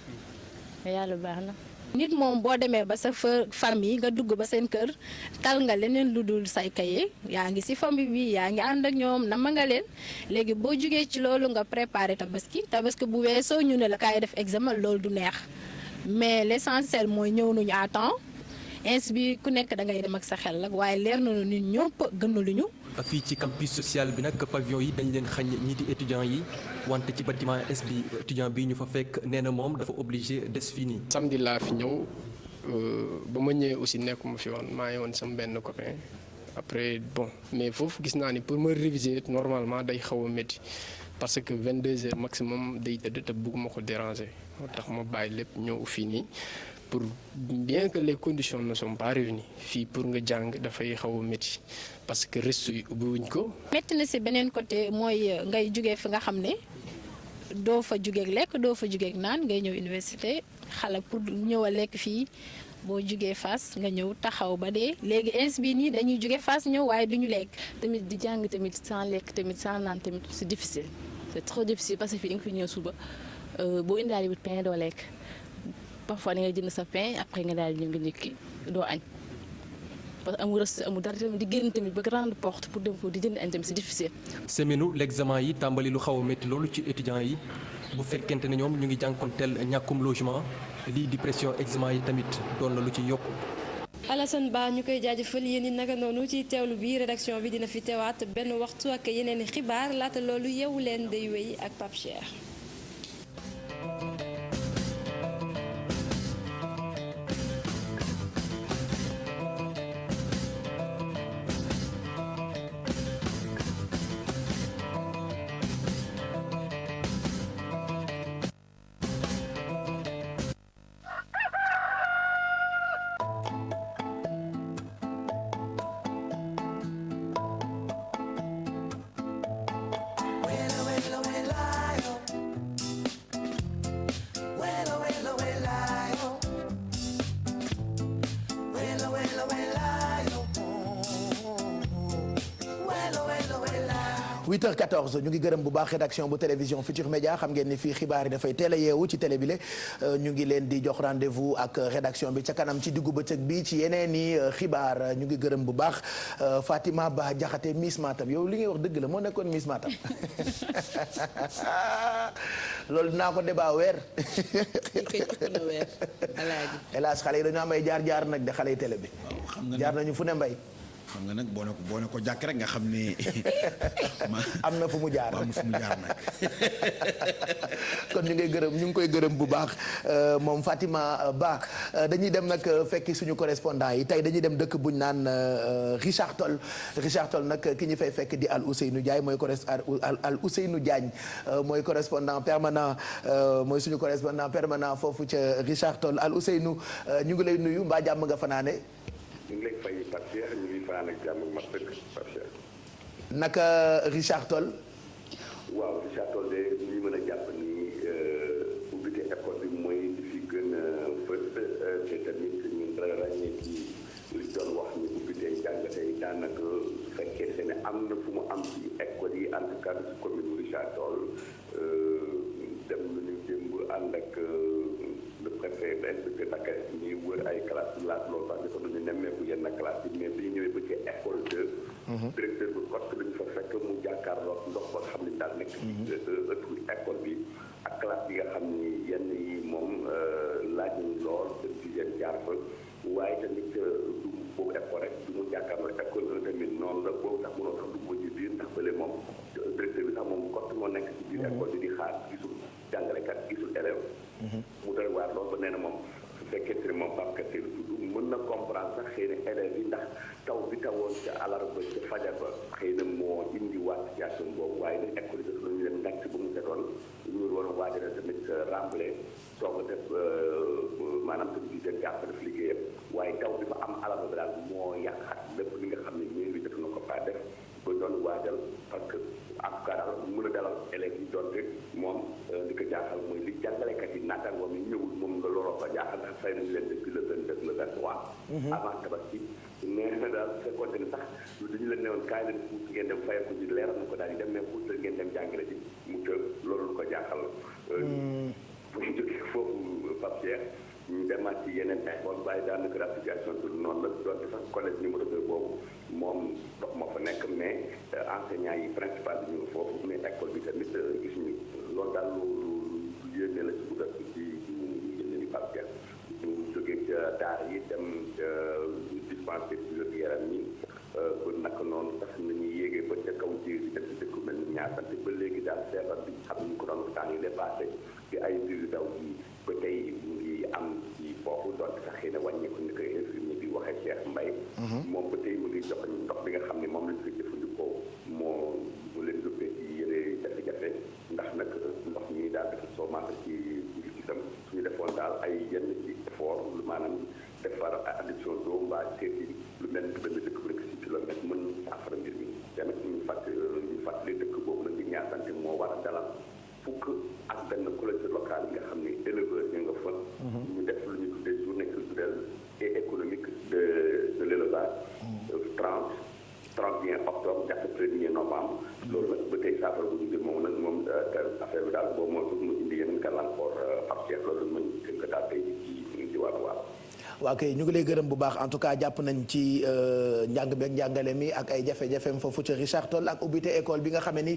mais yàlla baax na. nit moom boo demee ba sa famille nga dugg ba seen kër tal nga leneen lu dul say kaye yaa ngi ci famille bi yaa ngi ànd ak ñoom nama nga leen léegi boo jugee ci loolu nga préparer tabaski bu weesoo ñu ne la kaay def examen loolu du neex mais l'essentiel mooy ñëw nañu à temps ins bi ku nekk da ngay dem ak sa xel nag waaye leer na nit ñëpp gënaluñu. fii ci campus social bi nag pavillon yi dañ leen xañ ñii di étudiants yi wante ci bâtiment S bi étudiant bi ñu fa fekk nee na moom dafa obligé des fii nii. samedi laa fi ñëw ba ma ñëwee aussi nekkuma fi woon maa ngi woon sama benn copain après bon mais foofu gis naa ni pour ma réviser normalement day xaw a métti parce que 22 heures maximum day tëdd te bëgguma ko déranger moo tax ma bàyyi lépp ñëw fii nii. pour bien que les conditions ne sont pas réunies fii pour nga jàng dafay xaw a métti parce que resto yi ubbiwuñ ko. métti na ci beneen côté mooy ngay jugee fi nga xam ne doo fa jugeeg lekk doo fa jugeeg naan ngay ñëw université xale pour ñëw a lekk fii boo jugee Fass nga ñëw taxaw ba dee léegi ins bi nii dañuy juge Fass ñëw waaye duñu lekk. tamit di jàng tamit sans lekk tamit sans naan tamit c'est difficile c'est trop difficile parce que fii di nga fi ñëw suba boo indaale wut pain doo lekk. parfois da ngay jënd sa pain après nga daal di ñëw nga ndékki doo añ parce que amul reste amul dara tamit di génn tamit ba grande porte pour dem foofu di jënd añ tamit c'est difficile. semaine l'examen yi tàmbali lu xaw a métti loolu ci étudiants yi bu fekkente ne ñoom ñu ngi jànkonteel ñàkkum logement lii di pression examen yi tamit doon na lu ci yokku. Alassane Ba ñu koy jaajëfal yéen it naka noonu ci teewlu bi rédaction bi dina fi teewaat benn waxtu ak yeneen i xibaar laata loolu yeewu leen day wéy ak Pape Cheikh. 8h14 ñu ngi gërëm bu baax rédaction bu télévision Futur Média xam ngeen ni fii xibaar yi dafay teel a yeewu ci télé bi le ñu ngi leen di jox rendez-vous ak rédaction bi ca kanam ci diggu bëccëg bi ci yeneen i xibaar ñu ngi gërëm bu baax Fatima Ba Jaxate Miss Matam yow li ngay wax dëgg la moo nekkoon Miss Matam loolu dinaa ko débat weer. hélas xale yi dañu am ay jaar-jaar nag de xale yi télé bi. jaar nañu fu ne mbay. xam nga nag boo ne ko jàkk rek nga xam ne. am na fu mu jaar am na fu mu jaar nag. kon ñu ngi koy gërëm bu baax moom Fatima Ba dañuy dem nag fekki suñu correspondant yi tey dañuy dem dëkk buñ naan Richard Toll nag ki ñu fay fekk di Al Ousseynou Diagne mooy correspondant permanent mooy suñu correspondant permanent foofu ca Richard Toll Al Ousseynou ñu ngi lay nuyu mbaa jàmm nga fanaane. ñu ngi lay fay Pape Cheikh ñu ngi fanaan ak jàmm ak mat dëkk Pape Cheikh. naka Richard Toll. waaw Richard Toll de ñu mën a jàpp ni ubbite école bi mooy di fi gën a fës te tamit ñu ràññee ci li doon wax ni ubbite jàng tey daanaka su fekkee ne am na fu mu am ci école yi en tout cas ci commune bu Richard Toll dem nañu démb ànd ak le préfet inspecteur Dakar ñuy wër ay classes laaj loolu sax dafa nañu nemmeeku yenn classe yi mais bi ñu ñëwee ba ci école 2 directeur bu poste dañu fa fekk mu jàkkaarloo ndox ba nga xam ne daal nekk ëttu école bi ak classe yi nga xam ni yenn yi moom laaj nañu lool dem ci seen jaar fa waaye tamit du boobu école rek du mu jàkkaarloo école 1 tamit noonu la boobu sax mënoo sax dugg ci biir ndax bële moom directeur bi sax moom kott moo nekk ci biir école bi di xaar gisul jàngalekat gisul élève mu doy waar loolu ba nee na moom su fekkee ne moom Pape Kassé tudd mën na comprendre sax xëy na élèves yi ndax taw bi tawoon ca alarba ca fajar ba xëy na moo indi waat situation boobu waaye nag école yi daf nañu leen ngàcc ba mu setoon ñu war a waajal tamit remblai soog a def maanaam tamit di seen jàpp def liggéeyam waaye taw bi fa am alarba bi daal moo yàqaat lépp li nga xam ne ñëw bi def na ko faa def ba doon waajal parce que en tout cas daal mën a dalal élèves yi doonte moom li ko jaaxal mooy li jàngalekat yi naataangoom yi ñëwul moom nga looloo ko jaaxal ndax fay nañu leen depuis le 22 le 23 avant tabaski nee na daal fekkoonte ne sax dañu leen newoon kaay leen puus ngeen dem fayal ko ji leeral na ko daal di dem mais puus la ngeen dem jàngale ji mu tëb loolu lu ko jaaxal bu ñu jógee foofu Pape Cheikh ñu demaat ci yeneen école waaye daanaka la situation bi noonu la doonte sax collège numéro 2 boobu moom ndox moo fa nekk mais enseignants yi principal bi ñu foofu mais école bi tamit gis ñu loolu daal lu yéene la ci bu def ci yéene ni Pape Cheikh ñu jógee ca daara yi dem ca dispensaire ci wér yaram yi kon naka noonu sax nañuy yéegee ba ca kaw ji dem ci dëkk mel ni ñaasante ba léegi daal feebar bi xam ñu ko doon temps yi dépassé ci ay biir daw yi ba tey mu ngi am ci foofu doon sax xëy na wàññeeku ni ko infirmier bi waxee Cheikh Mbaye moom ba tey mu ngi jox ndox bi nga xam ne moom lañ koy jëfandikoo moo mu leen duppee ci yëre jafe-jafe ndax nag ndox mi daal dafa soo màgg ci gisam suñu defoon daal ay yenn ci effort lu maanaam defar adduction d'eau mbaa seeti lu mel ni benn dëkk bu nekk 6 kilomètres mën saafara mbir mi tamit ñu fàttali dëkk boobu nag di ñaasante moo war a dalal fukk ak benn collectivité locale yi nga xam ne éleveurs ñu nga fa ñu def lu ñu tuddee journée culturelle et économique de l'élevage 31 octobre jàpp 1er novembre loolu nag ba tey saafara bu ñu jël moom nag moom affaire bi daal boobu moo mu indi yeneen gàllankoor Pape Cheikh loolu mën gën ko daal tey ci diwaanu waaw waaw kay ñu ngi lay gërëm bu baax en tout cas jàpp nañ ci njàng beeg njàngale mi ak ay jafe-jafeem foofu ca Richard Toll ak ubbite école bi nga xamee ni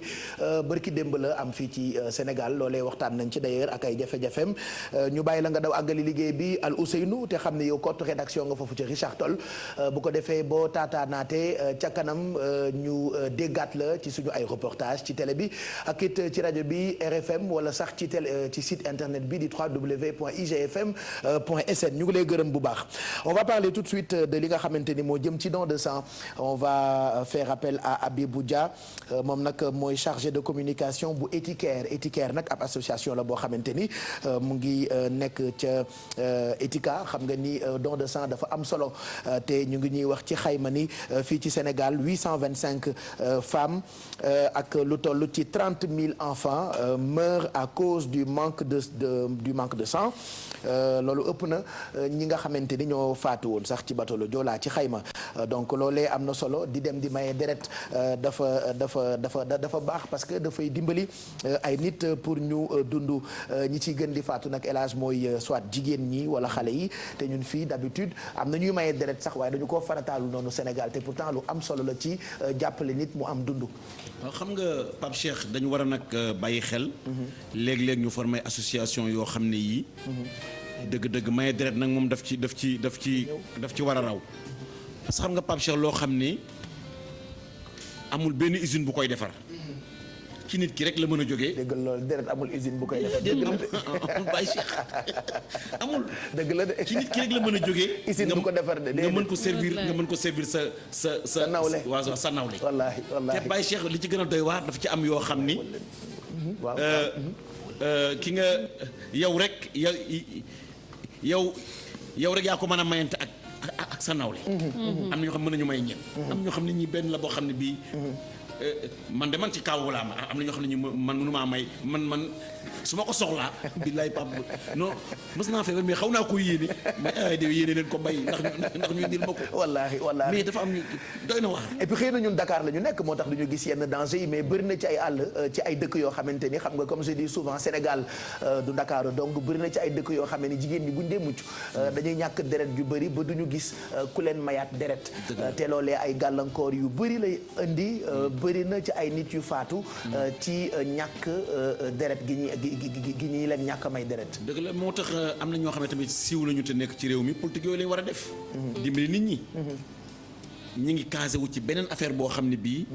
bërki démb la am fii ci Sénégal loolee waxtaan nañ ci d'ailleurs ak ay jafe-jafeem ñu bàyyi la nga daw àggali liggéey bi Al Ousseynou te xam ne yow kottu rédaction nga foofu ca Richard Toll bu ko defee boo taataanaatee ca kanam ñu déggaat la ci suñu ay reportage ci télé bi ak it ci rajo bi RFM wala sax ci télé ci site internet bi di www.igfm.sn ñu ngi lay gërëm bu baax. On va parler tout de suite de li nga xamante ni moo jëm ci don de sang. On va faire appel à Abibou Dia moom nag mooy chargé de communication bu Éthicaire nag ab association la boo xamante ni mu ngi nekk ca Éthica xam nga ni don de sang dafa am solo te ñu ngi ñuy wax ci xayma ni fii ci Sénégal 825 femmes ak lu toll ci 30 000 enfants meurent à cause du manque de sang loolu ëpp na ñi nga xamante xamante ni ñoo faatu woon sax ci bateau le Joola ci xayma donc loolee am na solo di dem di maye deret dafa baax parce que dafay dimbali ay nit pour ñu dund ñi ciy gën di faatu nag élage mooy soit jigéen ñi wala xale yi te ñun fii d'habitude am na ñuy maye deret sax waaye dañu koo farataalu noonu Sénégal te pourtant lu am solo la ci jàppale nit mu am dund. xam nga Pape Cheikh dañu war a nag bàyyi xel. léeg-léeg ñu former association yoo xam ne yii. dëgg-dëgg maye deret nag moom daf ci war a raw. parce que xam nga Pape Cheikh loo xam ne amul benn usine bu koy defar. ci nit ki rek la mën a jógee. dëgg loolu deret amul usine bu koy defar. Baye Cheikh amul. dëgg la de ci nit ki rek la mën a jógee. usine bu ko defar de nga mën ko servir sa nawle. waaw sa nawle. wallaahi te Baye Cheikh li ci gën a doy waar dafa ci am yoo xam ni. waaw ki nga yow rek yow rek yaa ko mën a mayante ak sa nawle. am na ñoo xam mën nañu may ñen. am ñoo xam ne ñi benn la boo xam ne bii. man de man ci kaw laa ma am na ñoo xam ne ñu man mënu maa may man su ma ko soxlaa. billaay Pape non mës naa feebar mais xaw naa ko yéene mais ay de yéene leen ko bay ndax ñu indil ma ko. wallaahi mais dafa am doy na waar. et puis xëy na ñun Dakar la ñu nekk moo tax du ñu gis yenn danger yi mais bëri na ci ay àll ci ay dëkk yoo xamante ni xam nga comme je dis souvent Sénégal du Dakar donc bëri na ci ay dëkk yoo xam ne jigéen ñi buñ dee mucc dañuy ñàkk deret yu bëri ba du ñu gis ku leen mayaat deret. te loolee ay gàllankoor yu bëri lay indi. bëri na ci ay nit yu faatu ci ñàkk deret gi ñuy leen ñàkk may deret. dëgg la moo tax am na ñoo xam ne tamit siiw lañu te nekk ci réew mi politique yooyu lañ war a def. dimbali nit ñi. ñi ngi casé wu ci beneen affaire boo xam ne bii.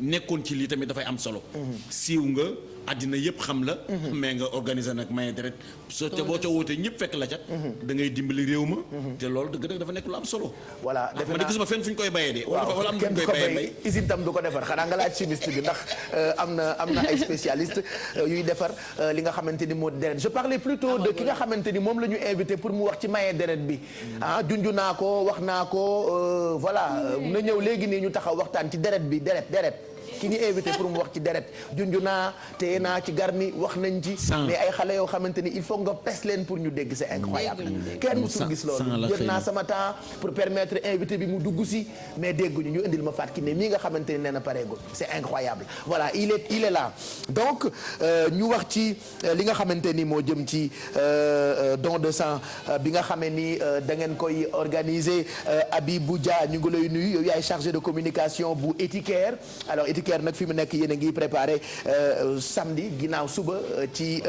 nekkoon ci lii tamit dafay am solo. siiw nga àddina yëpp xam la. mais nga organiser nag maye deret soo ca boo ca wootee ñëpp fekk la ca. da ngay dimbali réew ma. te loolu dëgg dafa nekk lu am solo. voilà defe naa ma gisuma fenn fu ñu koy bayee de. waaw wala am na ñu koy bayee bay usine tam du ko defar xanaa nga laaj chimiste bi ndax am na ay spécialiste yuy defar li nga xamante ni moo deret je parlais plutôt de ki nga xamante ni moom la ñu invité pour mu wax ci maye deret bi junju naa ko wax naa ko voilà na ñëw léegi nii ñu taxaw waxtaan ci deret bi deret ki ñu invité pour mu wax ci deret junju naa téye naa ci garmi wax nañ ci mais ay xale yoo xamante ni il faut nga pes leen pour ñu dégg c'est incroyable kenn musul gis loolu jël naa sama temps pour permettre invité bi mu dugg si mais dégguñu ñu indil ma faat ki ne mii nga xamante ni nee na pareegul c'est incroyable voilà il est là donc ñu wax ci li nga xamante ni moo jëm ci don de sang bi nga xamee ni da ngeen koy organiser Abibou Dia ñu ngi lay nuyu yow yaay chargé de communication bu Etiquer alors Etiquer nag fi mu nekk yéen a ngi préparé samedi ginnaaw suba ci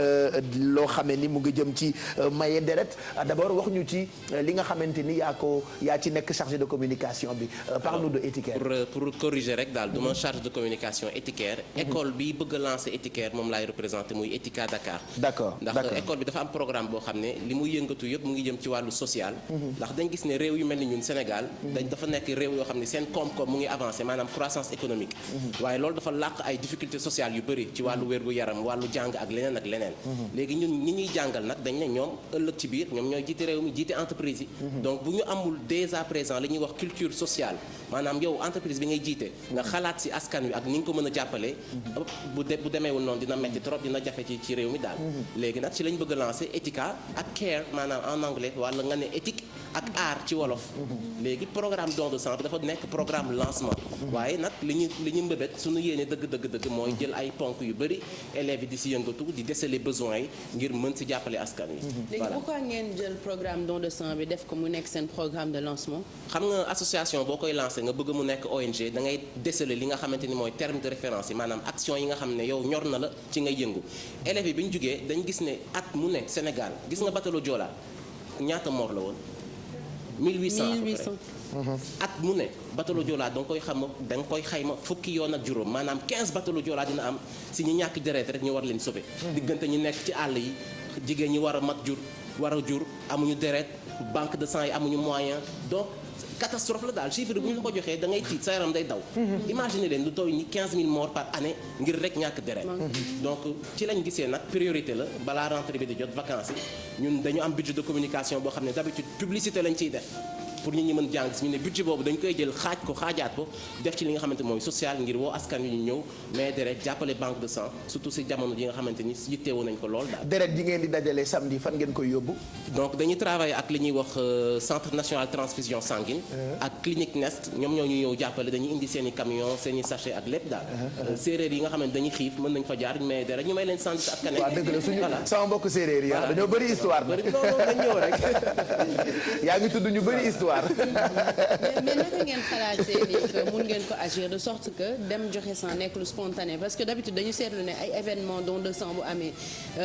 loo xamee ni mu ngi jëm ci maye deret d'abord wax ñu ci li nga xamante ni yaa ci nekk chargé de communication bi parle-nous de Etiquer. pour corriger rek daal du ma chargé de communication Etiquer. école bi bëgg a lancer Etiquer moom laay représenté muy Etika Dakar. d'accord ndax école bi dafa am programme boo xam ne li muy yëngatu yëpp mu ngi jëm ci wàllu social. ndax dañ gis ne réew yu mel ni ñun Sénégal. dafa nekk réew yoo xam ne seen koom-koom mu ngi avancé maanaam croissance économique. waaye loolu dafa làq ay difficultés sociales yu bëri ci wàllu wér-gu-yaram wàllu jàng ak leneen ak leneen. léegi ñun ñi ñuy jàngal nag dañ ne ñoom ëllëg ci biir ñoom ñooy jiite réew mi jiite entreprise yi. donc bu ñu amul dès à présent li ñuy wax culture sociale maanaam yow entreprise bi ngay jiite nga xalaat si askan wi ak ni nga ko mën a jàppale. bu demeewul noonu dina metti trop dina jafe ci réew mi daal. léegi nag ci lañ bëgg a lancer Etika ak care maanaam en anglais wala nga ne éthique ak art ci wolof. léegi programme don de sang bi dafa nekk programme lancement. waaye nag li ñu mbëbët suñu yéene dëgg mooy jël ay ponk yu bëri élèves yi di si yëngatu di déceler besoins yi ngir mën si jàppale askan wi. léegi pourquoi ngeen jël programme don de sang bi def ko mu nekk seen programme de lancement. xam nga association boo koy lancé nga bëgg mu nekk ONG da ngay déceler li nga xamante ni mooy terme de référence yi maanaam action yi nga xam ne yow ñor na la ci ngay yëngu élèves yi bi ñu jugee dañ gis ne at mu ne Sénégal gis nga bateau Joola ñaata mort la woon 1800 at mu ne bateau Joola da nga koy xayma fukki yoon ak juróom maanaam 15 bateau Joola dina am si ñu ñàkk deret rek ñu war leen sauver. diggante ñu nekk ci àll yi jigéen ñi war a mat jur amuñu deret banque de sang yi amuñu moyen donc catastrophe la daal chiffre bu ñu la ko joxee da ngay tiit sa yaram day daw. imagine leen lu toll ni 15000 morts par année ngir rek ñàkk deret. donc ci lañ gisee nag priorité la balaa rentrée bi di jot vacances yi ñun dañu am budget de communication boo xam ne d'habitude publicité lañ ciy def. pour nit ñi mën jàng si ñu ne budget boobu dañ koy jël xaajaat ko def ci li nga xamante mooy social ngir woo askan wi ñu ñëw mais deret jàppale banque de sang surtout si jamono ji nga xamante ni yittewoo nañ ko lool daal. deret ji ngeen di dajale samedi fan ngeen koy yóbbu. donc dañuy travailler ak li ñuy wax centre national transfusion sanguine. ak clinique Nest ñoom ñoo ñu ñëw jàppale dañuy indi seen i camion seen i sachet ak lépp daal. séeréer yi nga xamante dañuy xiif mën nañ fa jaar mais deret ñu may leen sant ak keneen. waaw dëgg la suñu sama mbokk séeréer yi dañoo bëri histoire. dañ ñëw rek. yaa ngi tudd ñu bëri histoire. mais naka ngeen xalaatee ni que mun ngeen ko agir de sorte que dem joxe sang nekk lu spontané parce que d'habitude dañu seetlu ne ay événement don de sang bu amee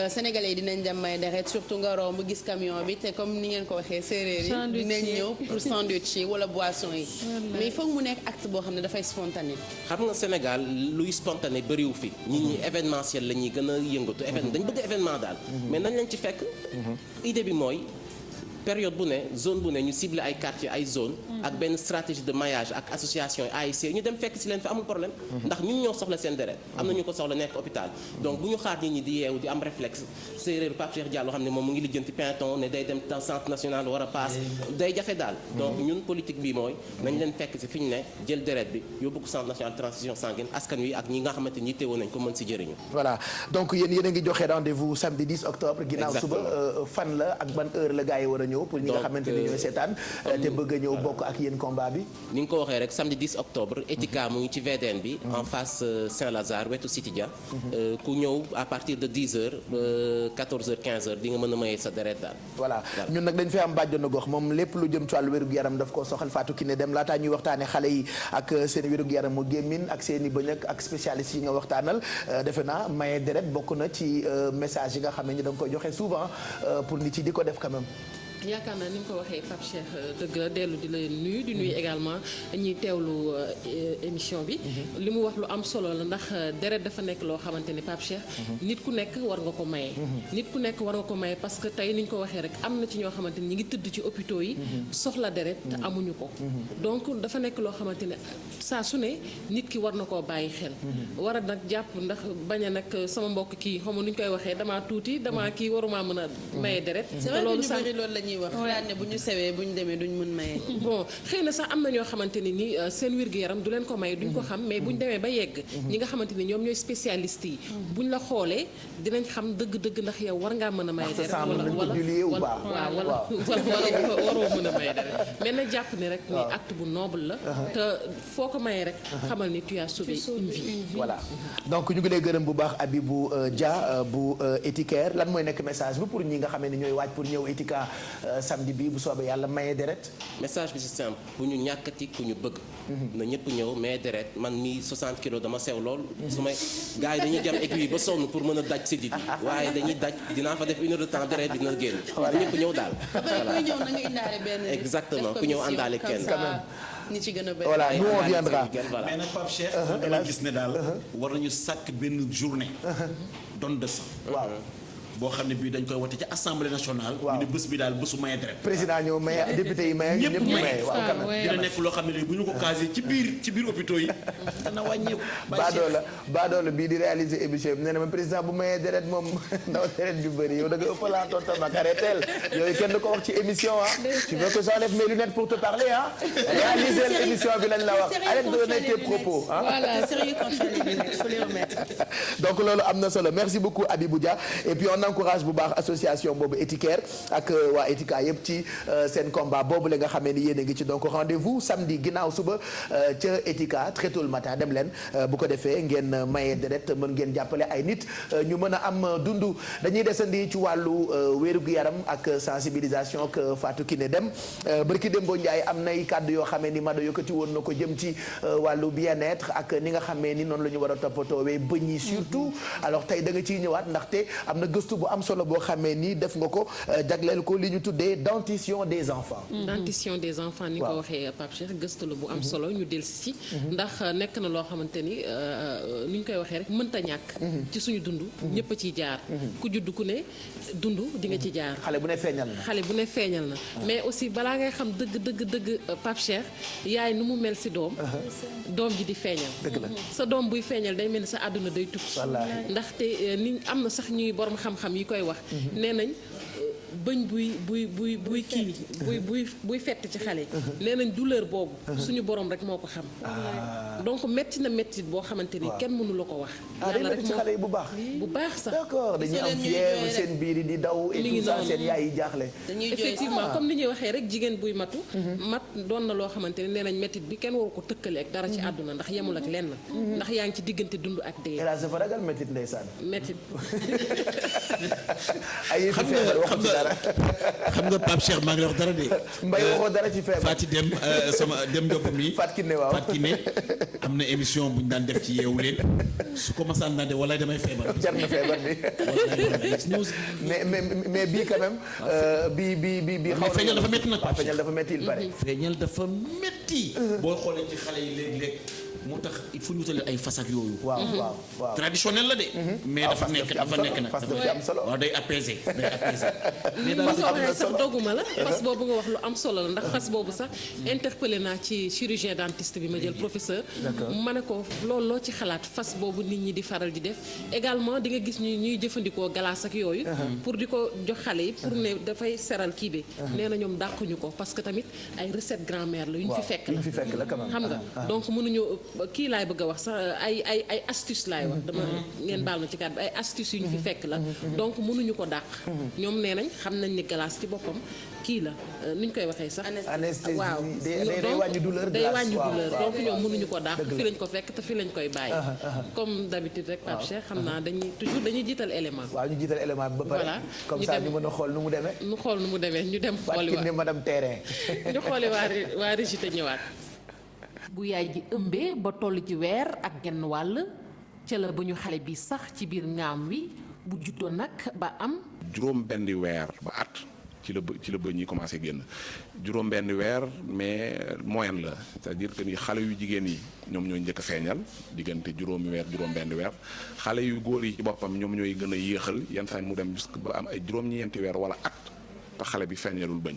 sénégalais yi dinañ dem may deret surtout nga romb gis camion bi te comme ni ngeen ko waxee séeréer yi dinañ ñëw pour sandwich yi wala boisson yi mais il faut mu nekk acte boo xam ne dafay spontané. xam nga Sénégal luy spontané bëriwu fi nit ñi événementiel la ñuy gën a yëngatu événement dañ bëgg événement daal mais nañ leen ci fekk idée bi mooy période bu ne zone bu ne ñu ciblé ay quartier ay zone ak benn stratégie de maillage ak association AIC ñu dem fekk si leen fi amul problème ndax ñun ñoo soxla seen deret am na ñu ko soxla nekk hôpital donc bu ñu xaar nit ñi di yeewu di am réflexe séeréer Pape Cheikh Diallo xam ne moom mu ngi lijjanti pinton ne day dem dans centre national war a paas day jafe daal donc ñun politique bi mooy nañ leen fekk si fi ñu ne jël deret bi yóbbu ko centre national transfusion sanguine askan wi ak ñi nga xamante ni teewoon nañ ko mën si jëriñu. voilà donc yéen a ngi joxe rendez-vous samedi 10 octobre ginnaaw suba fan la ak ban heure la gars yi war a ñëw pour ñi nga xamante ni ñooy seetaan te bëgg a ñëw bokk ak yéen combat bi. ni nga ko waxee rek samedi 10 octobre Etika mu ngi ci VDN bi en face Saint-Lazare wetu City Dia ku ñëw à partir de 10h ba 14h 15h di nga mën a maye sa deret daal. voilà ñun nag dañ fi am bàjjenu gox moom lépp lu jëm ci wàllu wér-gu-yaram daf koo soxal Fatou Kiné Deme laataa ñuy waxtaanee xale yi ak seen wér-gu-yaram mu gémmin ak seen i bëñ ak spécialistes yi nga waxtaanal defe naa maye deret bokk na ci message yi nga xam ne ñu da nga koy joxe souvent pour nit yi di ko def quand même. yaakaar naa ni nga ko waxee Pape Cheikh dëgg la dellu di la nuyu di nuyu également ñuy teewlu émission bi li mu wax lu am solo la ndax deret dafa nekk loo xamante ni Pape Cheikh nit ku nekk war nga ko maye nit ku nekk war nga ko maye parce que tey ni ñu ko waxee rek am na ci ñoo xamante ni ñi ngi tëdd ci hôpitaux yi soxla deret te amuñu ko donc dafa nekk loo xamante ne saa su ne nit ki war na koo bàyyi xel war a nag jàpp ndax bañ a nag sama mbokk kii xaw ma nu ñu koy waxee damaa tuuti damaa kii waruma mën a maye deret ñuy wax daan ne bu ñu sewee bu ñu demee duñ mën maye. bon xëy na sax am na ñoo xamante ne ni seen wér-gu-yaram du leen ko maye duñ ko xam mais bu ñu demee ba yegg ñi nga xamante ni ñoom ñooy spécialistes yi buñ la xoolee dinañ xam dëgg-dëgg ndax yow war ngaa mën a maye deret wala waroo mën a maye deret mais na jàpp ni rek ni acte bu noble la te foo ko mayee rek xamal ni tu as sauvé une vie. voilà donc ñu ngi lay gërëm bu baax Abibou Dia bu Etika lan mooy nekk message bi pour ñi nga xam ne ñooy waaj pour ñëw Etika samedi bi bu soobee yàlla maye deret. message bi c'est simple bu ñu ñàkkati ku ñu bëgg. na ñëpp ñëw maye deret man mi 60 kilos dama sew lool. su may gars yi dañuy jam aiguille ba sonn pour mën a daj si dit waaye dañuy daj dinaa fa def 1 heure de temps deret dina génn. voilà ñëpp ñëw daal. voilà kuy ñëw na nga indaale benn. exactement ku ñëw àndaale kenn. ni ci gën a bëri. voilà nous on viendra. mais nag Pape Cheikh. dama gis ne daal war nañu sàkk benn journée. don de sang. waaw. boo xam ne bii dañ koy wote ci assemblée nationale. waaw ñu ne bés bi daal bésu maye deret. président ñëw maye député yi maye ñëpp maye waaw quand même. dina nekk loo xam ne léegi bu ñu ko casé ci biir hôpitaux yi dana wàññeeku. Baadoola bii di réaliser émission bi nee na ma président bu mayee deret moom ndaw deret bi bëri yow da nga ëppalaa tonton Makarel yooyu kenn du ko wax ci émission ah. tu veux que j'enlève mes lunettes pour te parler ah. réaliser l'émission bi lañ la wax arrête de donner tes propos ah. voilà sérieux quand tu as les lunettes faut les remettre. donc loolu am na solo merci beaucoup Abibou Dia et puis on encourage bu baax association boobu Etika ak waa Etika yëpp ci seen combat boobu la nga xamee ni yéen a ngi ci donc rendez-vous samedi ginnaaw suba ca Etika très tôt le matin dem leen bu ko defee ngeen maye deret mën ngeen jàppale ay nit ñu mën a am dundu dañuy desandi ci wàllu wér-gu-yaram ak sensibilisation ak Fatou Kiné Deme barki Dembo Ndiaye am nay kàddu yoo xamee ni Mado yëkkati woon na ko jëm ci wàllu bien-être ak ni nga xamee ni noonu la ñu war a toppatoowee bëñ yi surtout alors tey da nga ciy ñëwaat ndaxte am na gëstu bu am solo boo xamee ni def nga ko jagleel ko li ñu tuddee dentition des enfants. dentition des enfants ni nga ko waxee Pape Cheikh gëstu la bu am solo ñu dellusi si. ndax nekk na loo xamante ni ñu koy waxee rek mënta ñàkk. ci suñu dund. ñëpp a ciy jaar. ku judd ku ne dund di nga ci jaar. xale bu ne feeñal na. xale bu ne feeñal na. mais aussi balaa ngay xam dëgg Pape Cheikh yaay nu mu mel si doom. doom ji di feeñal. dëgg la sa doom buy feeñal day mel ni sa àdduna day tukki. ndaxte ni am na sax ñuy borom xam-xam yi koy wax. nee nañ bëñ buy kii buy fett ci xale yi. nee nañ douleur boobu. suñu borom rek moo ko xam. donc metti na metti boo xamante ni kenn mënu la ko wax. yàlla rek ci xale yi bu baax. bu baax sax d'accord dañuy am fièvre seen biir yi di daw. et tout ça seen yaay yi jaaxle. effectivement comme ni ñuy waxee rek jigéen buy matu. mat doon na loo xamante ni nee nañ mettit bi kenn waru ko tëkkale ak dara ci àdduna ndax yemul ak lenn. ndax yaa ngi ci diggante dund ak dee. hélas dafa ragal mettit ndeysaan. mettit. ay yëfi feebar waxu ci dara. xam nga Pape Cheikh maa ngi wax dara de. Mbaye waxoo dara ci feebar. Fati dem sama dem Ndiop mi. Fat Kiné waaw Fat Kiné am na émission bu ñu daan def ci yeewu leen su ko masaan naa de walaay damay feebar. jar na feebar bi. mais bii quand même. bii xaw na feeñal dafa métti nag. feeñal dafa métti il paraît. feeñal dafa métti. boo xoolee ci xale yi léeg-léeg moo tax il faut ñu wutal ay fas ak yooyu. waaw traditionnel la de. mais dafa nekk nag fas daf ci am solo. waaw day apaiser day apaiser. mais daal soo waxee sax dogguma la fas boobu nga wax lu am solo la ndax fas boobu sax interpellé naa ci chirurgien dentiste bi ma jël professeur. ma ne ko loolu loo ci xalaat fas boobu nit ñi di faral di def également di nga gis ñuy jëfandikoo glace ak yooyu. pour di ko jox xale yi pour ne dafay seral kii bi. nee na ñoom dàquñu ko parce que tamit ay recette grand-mère la yu ñu fi fekk la xam nga donc mënuñu kii laay bëgg a wax sax ay astuce laay wax dama ngeen baal ma ci kàddu ay astuce yu ñu fi fekk la donc mënuñu ko dàq ñoom nee nañ xam nañ ni glace ci boppam kii la ni ñu koy waxee sax waaw day wàññi douleur donc ñoom mënuñu ko dàq fi lañ ko fekk te fi lañ koy bàyyi comme d'habitude rek Pape Cheikh xam naa dañuy jiital élément waaw ñu jiital élément bi ba pare comme ça ñu mën a xool nu mu demee ñu dem xooli waa madame terrain ñu xooli waa Régis te ñëwaat bu yaay ji ëmbee ba toll ci weer ak genn wàll ca la ba ñu xale bi sax ci biir ngaam wi bu juddoo nag ba am juróom benn weer ba at ci la bëñ yi commencé génn juróom benn weer mais moyenne la c'est-à-dire que ni xale yu jigéen yi ñoom ñooy njëkk a feeñal diggante juróomi weer juróom benn weer xale yu góor yi ci boppam ñoom ñooy gën a yéexal yenn saa mu dem jusque ba am ay juróom-ñeenti weer wala at te xale bi feeñalul bëñ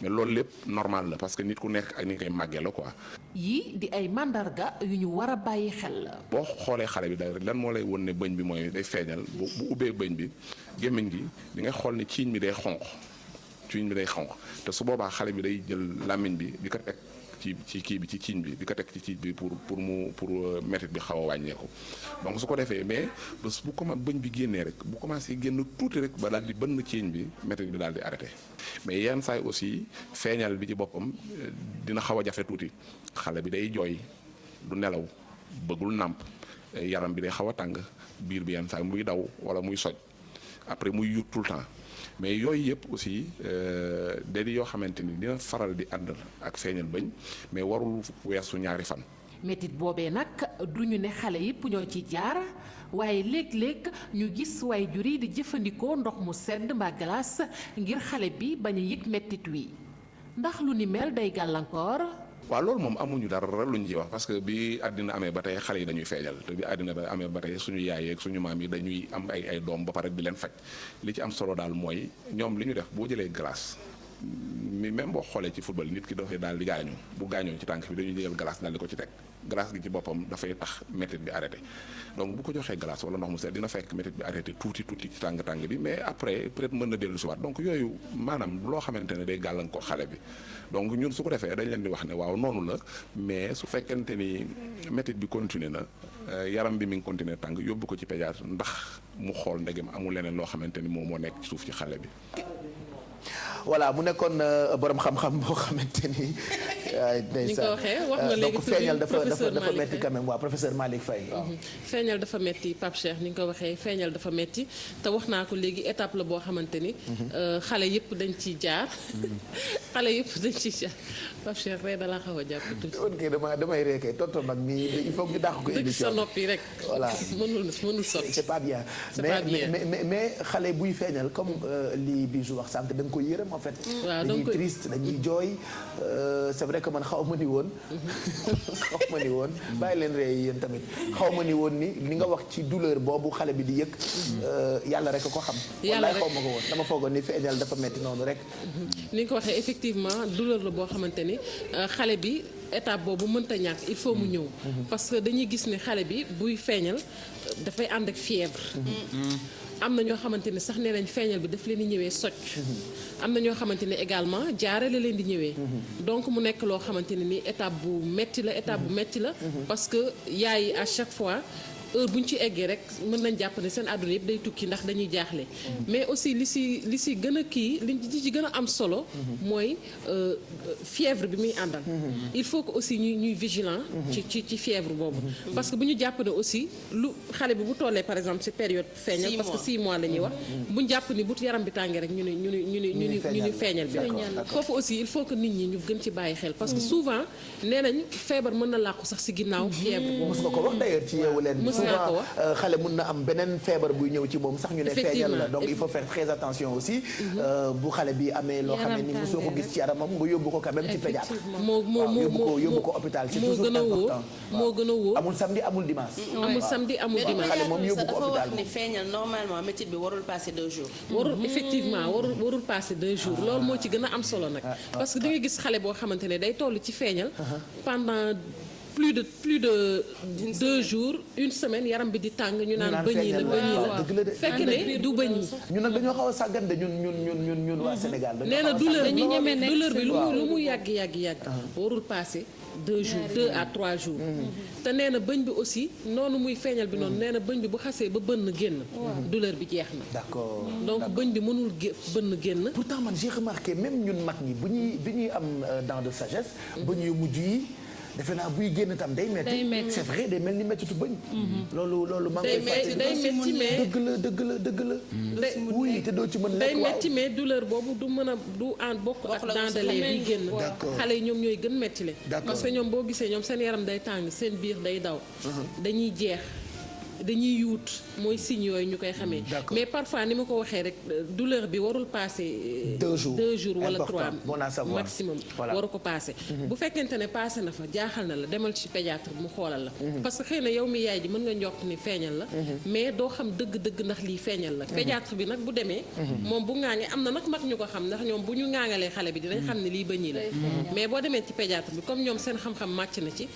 mais loolu lépp normal la parce que nit ku nekk ak ni koy màggee la quoi. yii di ay mandarga yu ñu war a bàyyi xel la. boo xoolee xale bi daal lan moo lay won ne bëñ bi mooy day feeñal bu ubbee bëñ bi gémmiñ gi di nga xool ne ciiñ bi day xonq te su boobaa xale bi day jël làmmiñ bi di ko teg ci kii bi ci ciiñ bi di ko teg ci ciiñ bi pour métit bi xaw a wàññeeku donc su ko defee mais bés bu commencé bëñ bi génnee rek bu commencé génn tuuti rek ba daal di bënn ciiñ bi métit bi daal di arrêté mais yenn saay aussi feeñal bi ci boppam dina xaw a jafe tuuti xale bi day jooy du nelaw bëggul nàmp yaram bi day xaw a tàng biir bi yenn saay muy daw wala muy soj après muy yut tout le temps mais yooyu yëpp aussi da di yoo xamante ni dina faral di ànd ak feeñal bëñ mais warul weesu ñaari fan. métit boobee nag du ñu ne xale yëpp ñoo ci jaar waaye léeg-léeg ñu gis waajur yi di jëfandikoo ndox mu sedd mbaa glace ngir xale bi bañ a yëg métit wi ndax lu ni mel day gàllankoor. waaw loolu moom amuñu dara lu ñu ci wax parce que bi àddina amee ba tey xale yi dañuy feeñal te bi àddina ba amee ba tey suñu yaay ak suñu maam yi dañuy am ay doom ba pare di leen faj li ci am solo daal mooy ñoom li ñu def boo jëlee glace mi même boo xoolee ci football nit ki dafay daal di gaañu bu gaañoo ci tànk bi dañuy jël glace daal di ko ci teg glace gi ci boppam dafay tax métit bi arrêté donc bu ko joxee glace wala ndox mu sedd dina fekk métit bi arrêté tuuti ci tàng bi mais après peut-être mën na dellu si waat donc yooyu maanaam loo xamante ne day gàllankoor xale bi donc ñun su ko defee dañ leen di wax ne waaw noonu la mais su fekkente ni métit bi continuer na yaram bi mi ngi continuer tàng yóbbu ko ci pédiatre ndax mu xool ndegem amul leneen loo xamante ni moom moo nekk ci suuf ci xale bi. voilà mu nekkoon borom xam-xam boo xamante ni. ni nga ko waxee wax nga léegi donc feeñal dafa metti quand même waa professeur Malick Faye. feeñal dafa metti Pape Cheikh ni nga ko waxee feeñal dafa metti te wax naa ko léegi étape la boo xamante ni. xale yëpp dañ ciy jaar. xale yëpp dañ ciy jaar Pape Cheikh rek da laa xaw a jàpp tuuti. ok damay reekee tonton mag mi il faut ñu dàq ko émission sa noppi rek. voilà mënul sotti. c'est pas bien mais xale buy feeñal comme li Bijou wax sànq da nga ko yërëm en fait. waaw dañuy triste dañuy jooy c'est vrai que man xaw ma ni woon. bàyyi leen ree yéen tamit xaw ma ni woon ni nga wax ci douleur boobu xale bi di yëg. yàlla rek ko xam. yàlla rek xaw ma ko woon dama foogoon ni feeñal dafa metti noonu rek. ni nga ko waxee effectivement douleur la boo xamante ni xale bi étape boobu mënta ñàkk il faut mu ñëw. parce que dañuy gis ne xale bi buy feeñal dafay ànd ak fièvre. am na ñoo xamante ne sax nee nañ feeñal bi daf leen di ñëwee socc. am na ñoo xamante ne également jaare la leen di ñëwee. donc mu nekk loo xamante ne ni étape bu metti la parce que yaay à chaque fois. heure bu ñu ci eggee rek mën nañ jàpp ne seen àdduna yëpp day tukki ndax dañuy jaaxle mais aussi li si gën a li ci gën a am solo mooy fièvre bi muy àndal il faut que aussi ñuy vigilant ci fièvre boobu parce que bu ñu jàpp ne aussi lu xale bi bu tollee par exemple ci période feeñal parce que 6 mois la ñuy wax bu ñu jàpp ni bu yaram bi tàngee rek ñu ni feeñal bi foofu aussi il faut que nit ñi ñu gën ci bàyyi xel parce que souvent nee nañ feebar mën na làqu sax ci ginnaaw fièvre boobu. mos nga ko wax d'ailleurs ci Yeewu Leen xale mun na am beneen feebar buy ñëw ci moom sax ñu ne feeñal la donc il faut faire très attention aussi bu xale bi amee loo xam ne ni mosoo ko gis ci yaramam nga yóbbu ko quand même ci pédiatre yóbbu ko hôpital c'est toujours important moo gën a wóor amul samedi amul dimanche xale moom yóbbu ko hôpital dafa wax ni feeñal normalement métit bi warul passer 2 jours effectivement warul passer 2 jours loolu moo ci gën a am solo nag parce que da nga gis xale boo xamante ne day toll ci feeñal pendant plus de 2 jours 1 semaine yaram bi di tàng ñu naan bëñ yi la fekk ne du bëñ yi ñun nag dañoo xaw a sàggan de ñun waa Sénégal nee na douleur bi lu mu yàgg warul passer 2 jours 2 à 3 jours te nee na bëñ bi aussi noonu muy feeñal bi noonu nee na bëñ bi bu xasee ba bënn génn douleur bi jeex na d'accord donc bëñ bi mënul bënn génn pourtant man j'ai remarqué même ñun mag ñi bi ñuy am dents de sagesse bëñ yu mujj yi defe naa buy génn tam day metti c'est vrai day mel ni mettitu bëñ loolu maa ngi koy day metti mais dëgg la oui te doo ci mën day metti mais douleur boobu du mën a du en bokk ak dents de lait bi génn xale yi ñoom ñooy gën metti le parce que ñoom boo gisee ñoom seen yaram day tàng seen biir day daw dañuy jeex dañuy yuut mooy signes yooyu ñu koy xamee mais parfois ni ma ko waxee rek douleur bi warul passer 2 jours wala 3 maximum waru ko passer bu fekkente ne passé na fa jaaxal na la demal ci pédiatre mu xoolal la parce que xëy na yow mi yaay ji mën nga njort ni feeñal la mais doo xam dëgg-dëgg ndax lii feeñal la pédiatre bi nag bu demee moom bu ŋaangee am na nag mag ñu ko xam ndax ñoom bu ñu ŋaangalee xale bi dinañ xam ne lii bëñ yi la mais boo demee ci pédiatre bi comme ñoom seen xam-xam màcc na ci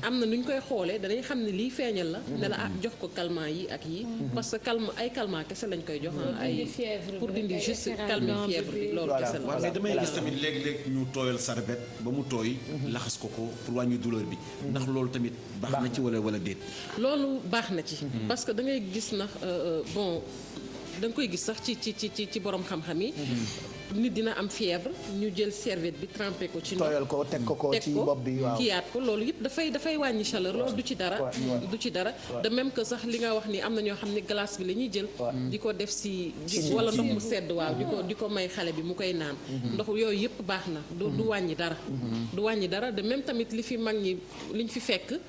am na nu ñu koy xoolee danañ xam ne lii feeñal la ne la jox ko calmant yi ak yi parce que ay calmant kese lañ koy jox ay pour dindi juste calmer fièvre bi loolu kese la. mais damay gis tamit léeg-léeg ñu tooyal sarbet ba mu tooy laxas ko pour wàññi douleur bi ndax loolu tamit baax na ci wala déet. loolu baax na ci. parce que da ngay gis ndax bon da nga koy gis sax ci borom xam-xam yi. nit dina am fièvre ñu jël serviette bi trempé ko ci ndox tooyal ko teg ko ci bopp bi waaw kiyaat ko loolu yëpp dafay wàññi chaleur loolu du ci dara de même que sax li nga wax ni am na ñoo xam ne glace bi la ñuy jël di ko def si wala ndox mu sedd waaw di ko may xale bi mu koy naan ndox yooyu yëpp baax na du wàññi dara du wàññi dara de même tamit li fi mag ñi liñ fi fekk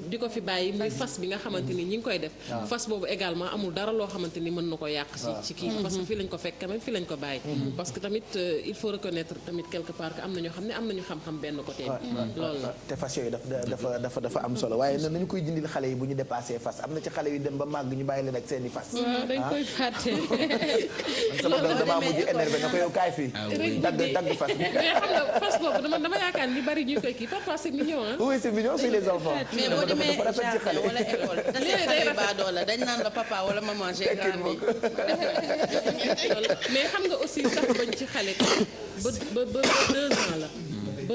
di ko fi bàyyi muy fas bi nga xamante ni ñi ngi koy def fas boobu également amul dara loo xamante ni mën na ko yàq ci kii parce que fii lañ ko fekk quand même fii lañ ko bàyyi parce que tamit il faut reconnaître tamit quelque part que am na ñoo xam ne am nañu xam-xam benn côté loolu la te fas yooyu dafa am solo waaye na nañu koy dindil xale yi bu ñu dépassé fas am na ci xale yu dem ba màgg ñu bàyyi leen ak seeni fas dañ koy fàtte sama doom damaa mujj énervé na ko yow kaay fii dagg fas bi mais xam nga fas boobu dama yaakaar ni bari ñu koy kii parfois c'est mignon oui c'est mignon c'est les enfants mais boo demee jardin wala école tase baadoo la dañ naan la papa wala maman j'ai grandi mais xam nga aussi sax bañ ci xale ba 2 ans la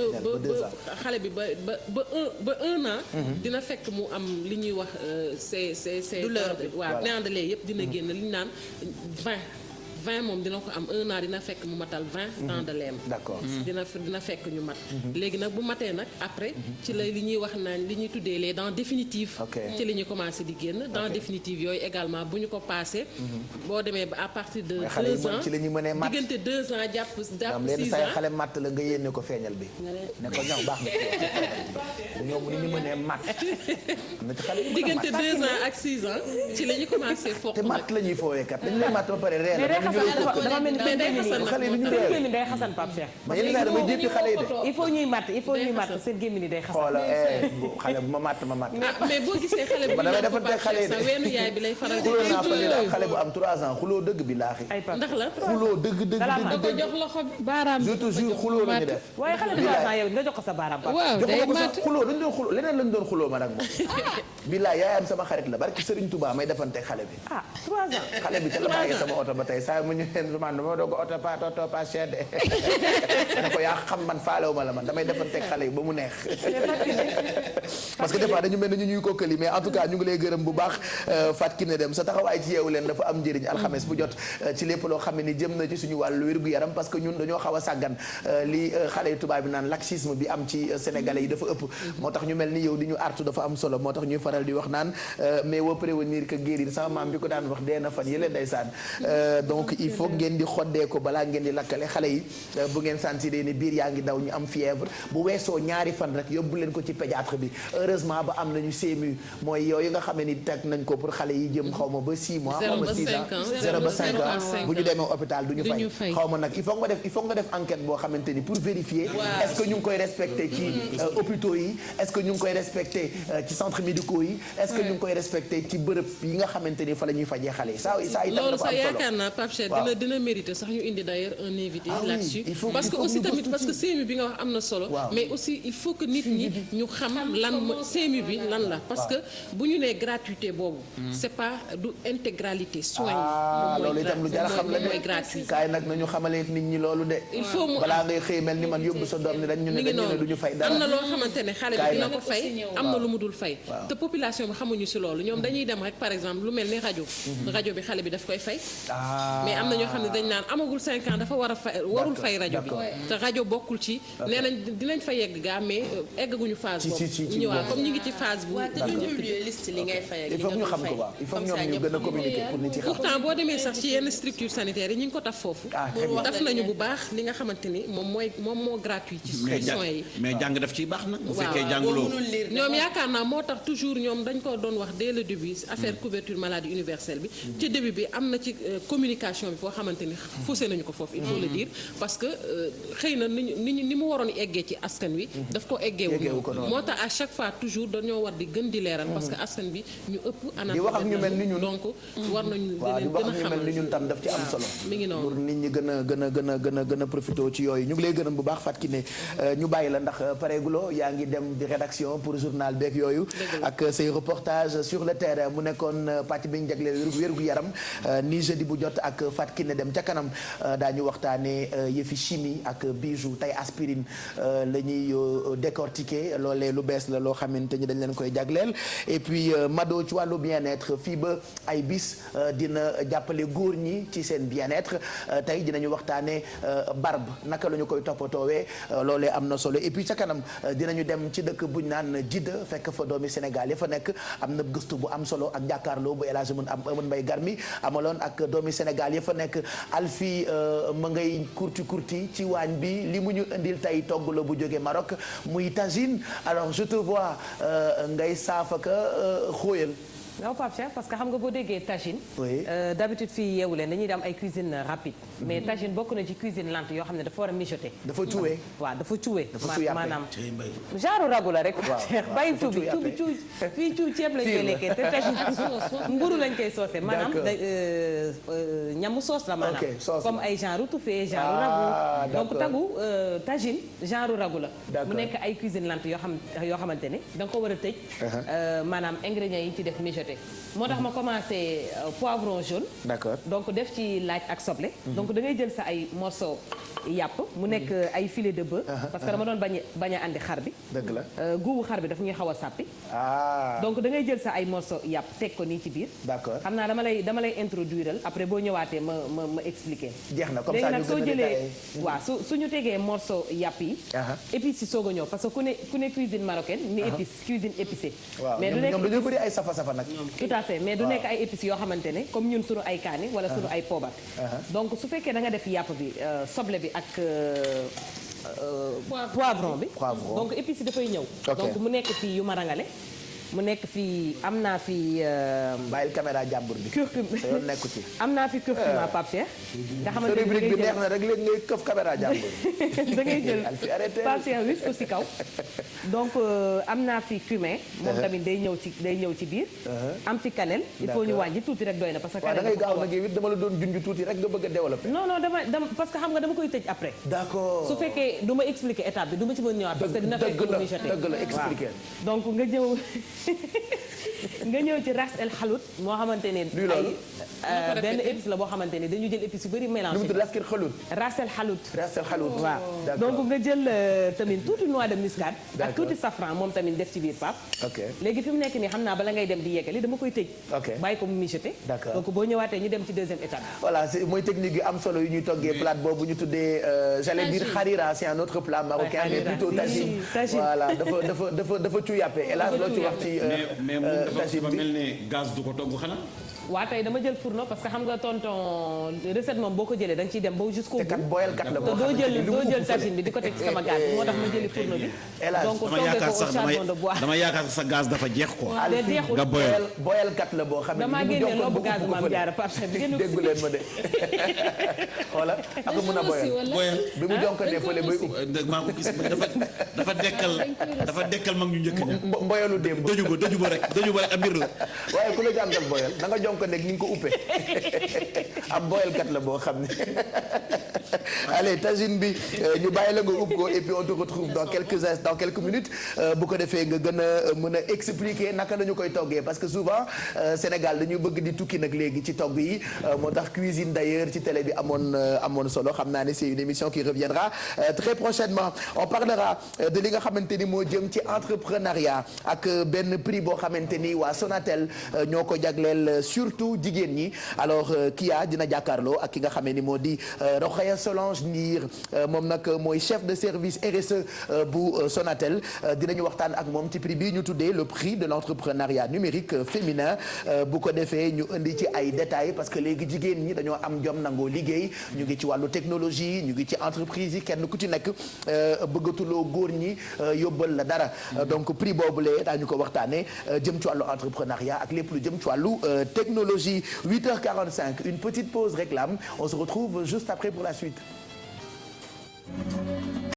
ba xale bi ba 1 an dina fekk mu am li ñuy wax c'est douleur bi waaw néant de lait yëpp dina génn li ñu naan 20 moom dina ko am 1 an dina fekk mu matal 20 temps de lait d'accord dina fekk ñu mat léegi nag bu matee nag après ci la li ñuy wax naan li ñuy tuddee les dents définitives ci li ñuy commencé di génn dents définitives yooyu également bu ñu ko passé boo demee ba à partir de 2 ans ci la ñu mënee mat diggante 2 ans jàpp 6 say ans xale matt la nga yéene ko feeñal bi ne ko ñaw baax na ñoom ni ñu mënee mat na ci xale diggante 2 ans ak 6 ans ci la ñu commencé fokk te matt la ñuy foowee kat dañu lay matt ba pare reer dama mel ni xale yi ñu seen gémmiñ day xasan Pape Cheikh. ma yenn saa damay jéppi xale yi de. il faut ñuy matt seen gémmiñ day xasan. xoola xale bu ma matt. mais boo gisee xale bu damay defante xale yi de. sa weenu yaay bi lay faral di. xuloo naa fa ni xale bu am 3 ans xuloo dëgg bi laaxi. ndax la xuloo dëgg. da ko jox loxo baaraam. je te jure xuloo la ñu def. waaye xale de 3 ans yow nga jox ko sa baaraam. waaw day matt xuloo dañu doon xuloo leneen lañu doon xuloo ma nag moom. billaay yaayam sama xarit la barki Serigne Touba may defante xale bi. 3 ans. xale bi ca la bàyyee sama oto ba tey saa mu ñu leen man dama doog oto pas cher de. ne ko yaa xam man faalewu ma la man damay defante xale yi ba mu neex. parce que des fois dañu mel ni ñuy kokkali mais en tout cas ñu ngi lay gërëm bu baax Fatou Kiné Deme sa taxawaay ci yeewu leen dafa am njëriñ alxames bu jot ci lépp loo xam ne ni jëm na ci suñu wàllu wér-gu-yaram parce que ñun dañoo xaw a sàggan li xale yu tubaab bi naan laxisme bi am ci sénégalais yi dafa ëpp moo tax ñu mel ni yow di ñu artu dafa am solo moo tax ñuy faral di wax naan mais woo prévenir que guérir sama maam bi ko daan wax dee na fan yële ndeysaan donc il faut ngeen di xoddee ko balaa ngeen di lakkale xale yi bu ngeen sentir ni biir yaa ngi daw ñu am fièvre bu weesoo ñaari fan rek yóbbu leen ko ci pédiatre bi heureusement ba am nañu CMU mooy yooyu nga xam ne ni teg nañ ko pour xale yi jëm xaw ma ba 6 mois xaw ma 6 ans 0 ba 5 ans bu ñu demee hôpital du ñu fay xaw ma nag il faut nga def enquête boo xamante ni pour vérifier est-ce que ñu ngi koy respecté ci hôpitaux yi est-ce que ñu ngi koy respecté ci centres médicaux yi est-ce que ñu ngi koy respecté ci bërëb yi nga xamante ni fa la ñuy fajee xale yi ça itam dafa am solo loolu sax yaakaar naa Pape Cheikh dina mériter sax ñu indi d'ailleurs un invité là-dessus parce que aussi tamit parce que CMU bi nga wax am na solo mais aussi il faut que nit ñi ñu xam lan CMU bi lan la parce que bu ñu nee gratuité boobu c'est pas du intégralité soin loolu itam lu jar a xam la mooy gratuit kaay nag nañu xamalee nit ñi loolu de il faut mu balaa ngay xëy mel ni man yóbbu sa doom ni dañ ñu ne du ñu fay dara am na loo xamante ne xale bi dina ko fay am na lu mu dul fay te population bi xamuñu ci loolu ñoom dañuy dem rek par exemple lu mel ni rajo bi xale bi daf koy fay mais am na ñoo xam ne dañ naan amagul 5 ans dafa war a fay warul fay rajo bi te rajo bokkul ci nee nañ dinañ fa yegg gaa mais eggaguñu phase boobu ñu ñëwaat comme ñu ngi ci phase bu liste li ngay fay ak il faut ñu xam ko waaw il faut ñoom ñu gën a communiquer pour nit yi xam pourtant boo demee sax ci yenn structures sanitaires yi ñu ngi ko taf foofu taf nañu bu baax li nga xamante ni moom moo gratuit ci soins yi mais jàng daf ciy baax nag bu fekkee jàngloo ñoom yaakaar naa moo tax toujours ñoom dañ ko doon wax dès le début affaire couverture maladie universelle bi ci début bi am na ci communication bi foo xamante ni faussé nañu ko foofu il faut le dire parce que xëy na ni mu waroon eggee ci askan wi daf ko eggeewu moo tax à chaque fois toujours dañoo war di gën di leeral parce que askan bi ñu ëpp di wax ak ñu mel ni ñun donc war nañu waaw di wax ak ñu mel ni ñun tam daf ci am solo mi ngi noonu pour nit ñi gën a profité ci yooyu ñu ngi lay gërëm bu baax Fatou Kiné ñu bàyyi la ndax pareeguloo yaa ngi dem di rédaction pour journal beeg yooyu ak say reportage sur le terrain mu nekkoon pàcc bi ñu jagleel wérgu yaram ni jeudi bu jot ak Fatou Kiné Deme ca kanam daañu waxtaanee yëfi chimie ak bijou tey aspirine la ñuy décortiquer loolee lu bees la loo xamante ni dañ leen koy jagleel et puis Mado ci wàllu bien-être fii ba ay bis dina jàppale góor ñi ci seen bien-être tey dinañu waxtaanee barbe naka la ñu koy toppatoowee loolee am na solo et puis ca kanam dinañu dem ci dëkk buñ naan Jidda fekk fa doomi Sénégal ya fa nekk am na gëstu bu am solo ak jàkkaarloo bu El Hadj Amadou Mbaye Garmi amaloon ak doomi Sénégal ya fa nekk Alfi ma ngay kurti ci waañ bi li mu ñu indil tey togg la bu jóge Maroc muy tagine alors je te vois ngay saafaka xóoyal waaw Pape Cheikh parce que xam nga boo déggee tagine oui d'habitude fii yeewu leen dañuy am ay cuisine rapide mais tagine bokk na ci cuisine lente yoo xam ne dafa war a mijoter dafa cuwee waaw dafa cuwee maanaam mbay genre ragu la rek Cheikh bàyyi cuubi fii cuub ceeb lañ koy lekkee te tagine mburu lañ koy soosé maanaam ñamu soos la maanaam comme ay genre touffé genre ragu donc tagine genre ragu la mu nekk ay cuisine lente yoo xamante ne da nga ko war a tëj maanaam ingrédients yi ci def mijoter moo tax ma commencé poivron jaune. d'accord donc def ci laaj ak soble. donc da ngay jël sa ay morceau yàpp mu nekk ay filet de bœuf. parce que dama doon bañ a andi xar bi. dëgg la guubu xar bi daf ñuy xaw a sàppi. donc da ngay jël sa ay morceau yàpp teg ko nii ci biir. d'accord xam naa dama lay introduiral après boo ñëwaatee ma expliquer. jeex na comme ça léegi nag soo jëlee waaw suñu tegee morceau yàpp yi. épices yi soog a ñëw parce que ku ne cuisine marocaine ni épice cuisine épicée. mais du nekk ñoom dañoo bëri ay safa nag. tout à fait mais du nekk ay épices yoo xamante ne comme ñun suñu ay kaani wala suñu ay poobar. donc su fekkee da nga def yàpp bi soble bi ak poivron bi. donc épices yi dafay ñëw. donc mu nekk fii yu ma rangale mu nekk fii am naa fi. bàyyil caméra jàmbur bi. curcuma sa yoon nekku ci. am naa fi curcuma Pape Cheikh. nga xamante ni rubrique bi neex na rek léegi ngay këf caméra jàmbur. da ngay jël Pape Cheikh wis ko si kaw. donc am naa fi cumin. moom tamit day ñëw ci biir. am fi cannelle. il faut ñu wàññi tuuti rek doy na parce que. waaw da ngay gaaw nag yow it dama la doon junj tuuti rek nga bëgg a développer. non dama parce que xam nga dama koy tëj après. d'accord su fekkee du ma expliquer étape bi du ma ci mën ñëwaat. parce que dina fekk lu muy jeté dëgg la expliquer. donc nga ñëw ci ras el xalut moo xamante ne ay benn épice la boo xamante ne dañu jël épice yu bëri mélangé. ras el xalut. waaw donc nga jël tamit tuuti noix de muscade. ak tuuti safran moom tamit def ci biir pap. léegi fi mu nekk nii xam naa bala ngay dem di yeggali dama koy tëj. bàyyi ko mu mijoter. donc boo ñëwaatee ñu dem ci deuxième étape. voilà mooy technique yu am solo yu ñuy toggee plate boobu ñu tuddee j'allais dire harira c'est un autre plat marocain mais plutôt tagine. voilà dafa cuyappe hélas loo ci wax ci tagine bi mel ne gaz du ko togg xanaa. waa tey dama jël fourneau parce que xam nga tonton recette moom boo ko jëlee da nga ciy dem ba jusqu'au bout. te kat boyal kat la boo te doo jël tagine bi di ko teg ci sama gaz bi moo tax ma jëli fourneau bi. donc toggee ko au charbon de bois. dama yaakaar sa gaz dafa jeex quoi. nga boyal kat la boo xam ne damaa génne loobu gaz maam jaara parce que déggu leen ma de xoola ak mun a boyal bi mu jonkatee fële bay ub maa ko gis dafa dekkal mag ñu njëkk ña mboyalu démb dëju ba rek abir la waaye ku la jàngal boyal da nga ko nekk ni nga ko uppee am boyalkat la boo xam ne allez tagine bi ñu bàyyi la nga upp ko et puis on te retrouve dans quelques minutes bu ko defee nga gën a mën a expliquer naka la ñu koy toggee parce que souvent Sénégal dañu bëgg di tukki nag léegi ci togg yi moo tax cuisine d'ailleurs ci télé bi amoon solo xam naa ne c'est une émission qui reviendra très prochainement on parlera de li nga xamante ni moo jëm ci entrepreneuriat ak benn prix boo xamante ni waa Sonatel ñoo ko jagleel surtout jigéen ñi alors Kia dina jàkkaarloo ak ki nga xamee ni moo di Rokhaya Solange Ndir moom nag mooy chef de service RSE bu Sonatel dinañu waxtaan ak moom ci prix bi ñu tuddee le prix de l'entrepreneuriat numérique féminin bu ko defee ñu indi ci ay détails parce que léegi jigéen ñi dañoo am jom nangoo liggéey ñu ngi ci wàllu technologie ñu ngi ci entreprise yi kenn ku ci nekk bëggatuloo góor ñi yóbbal la dara donc prix boobulee daañu ko waxtaanee jëm ci wàllu entrepreneuriat ak lépp lu jëm ci wàllu technologie 8h45 une petite pause réclame on se retrouve juste après pour la suite.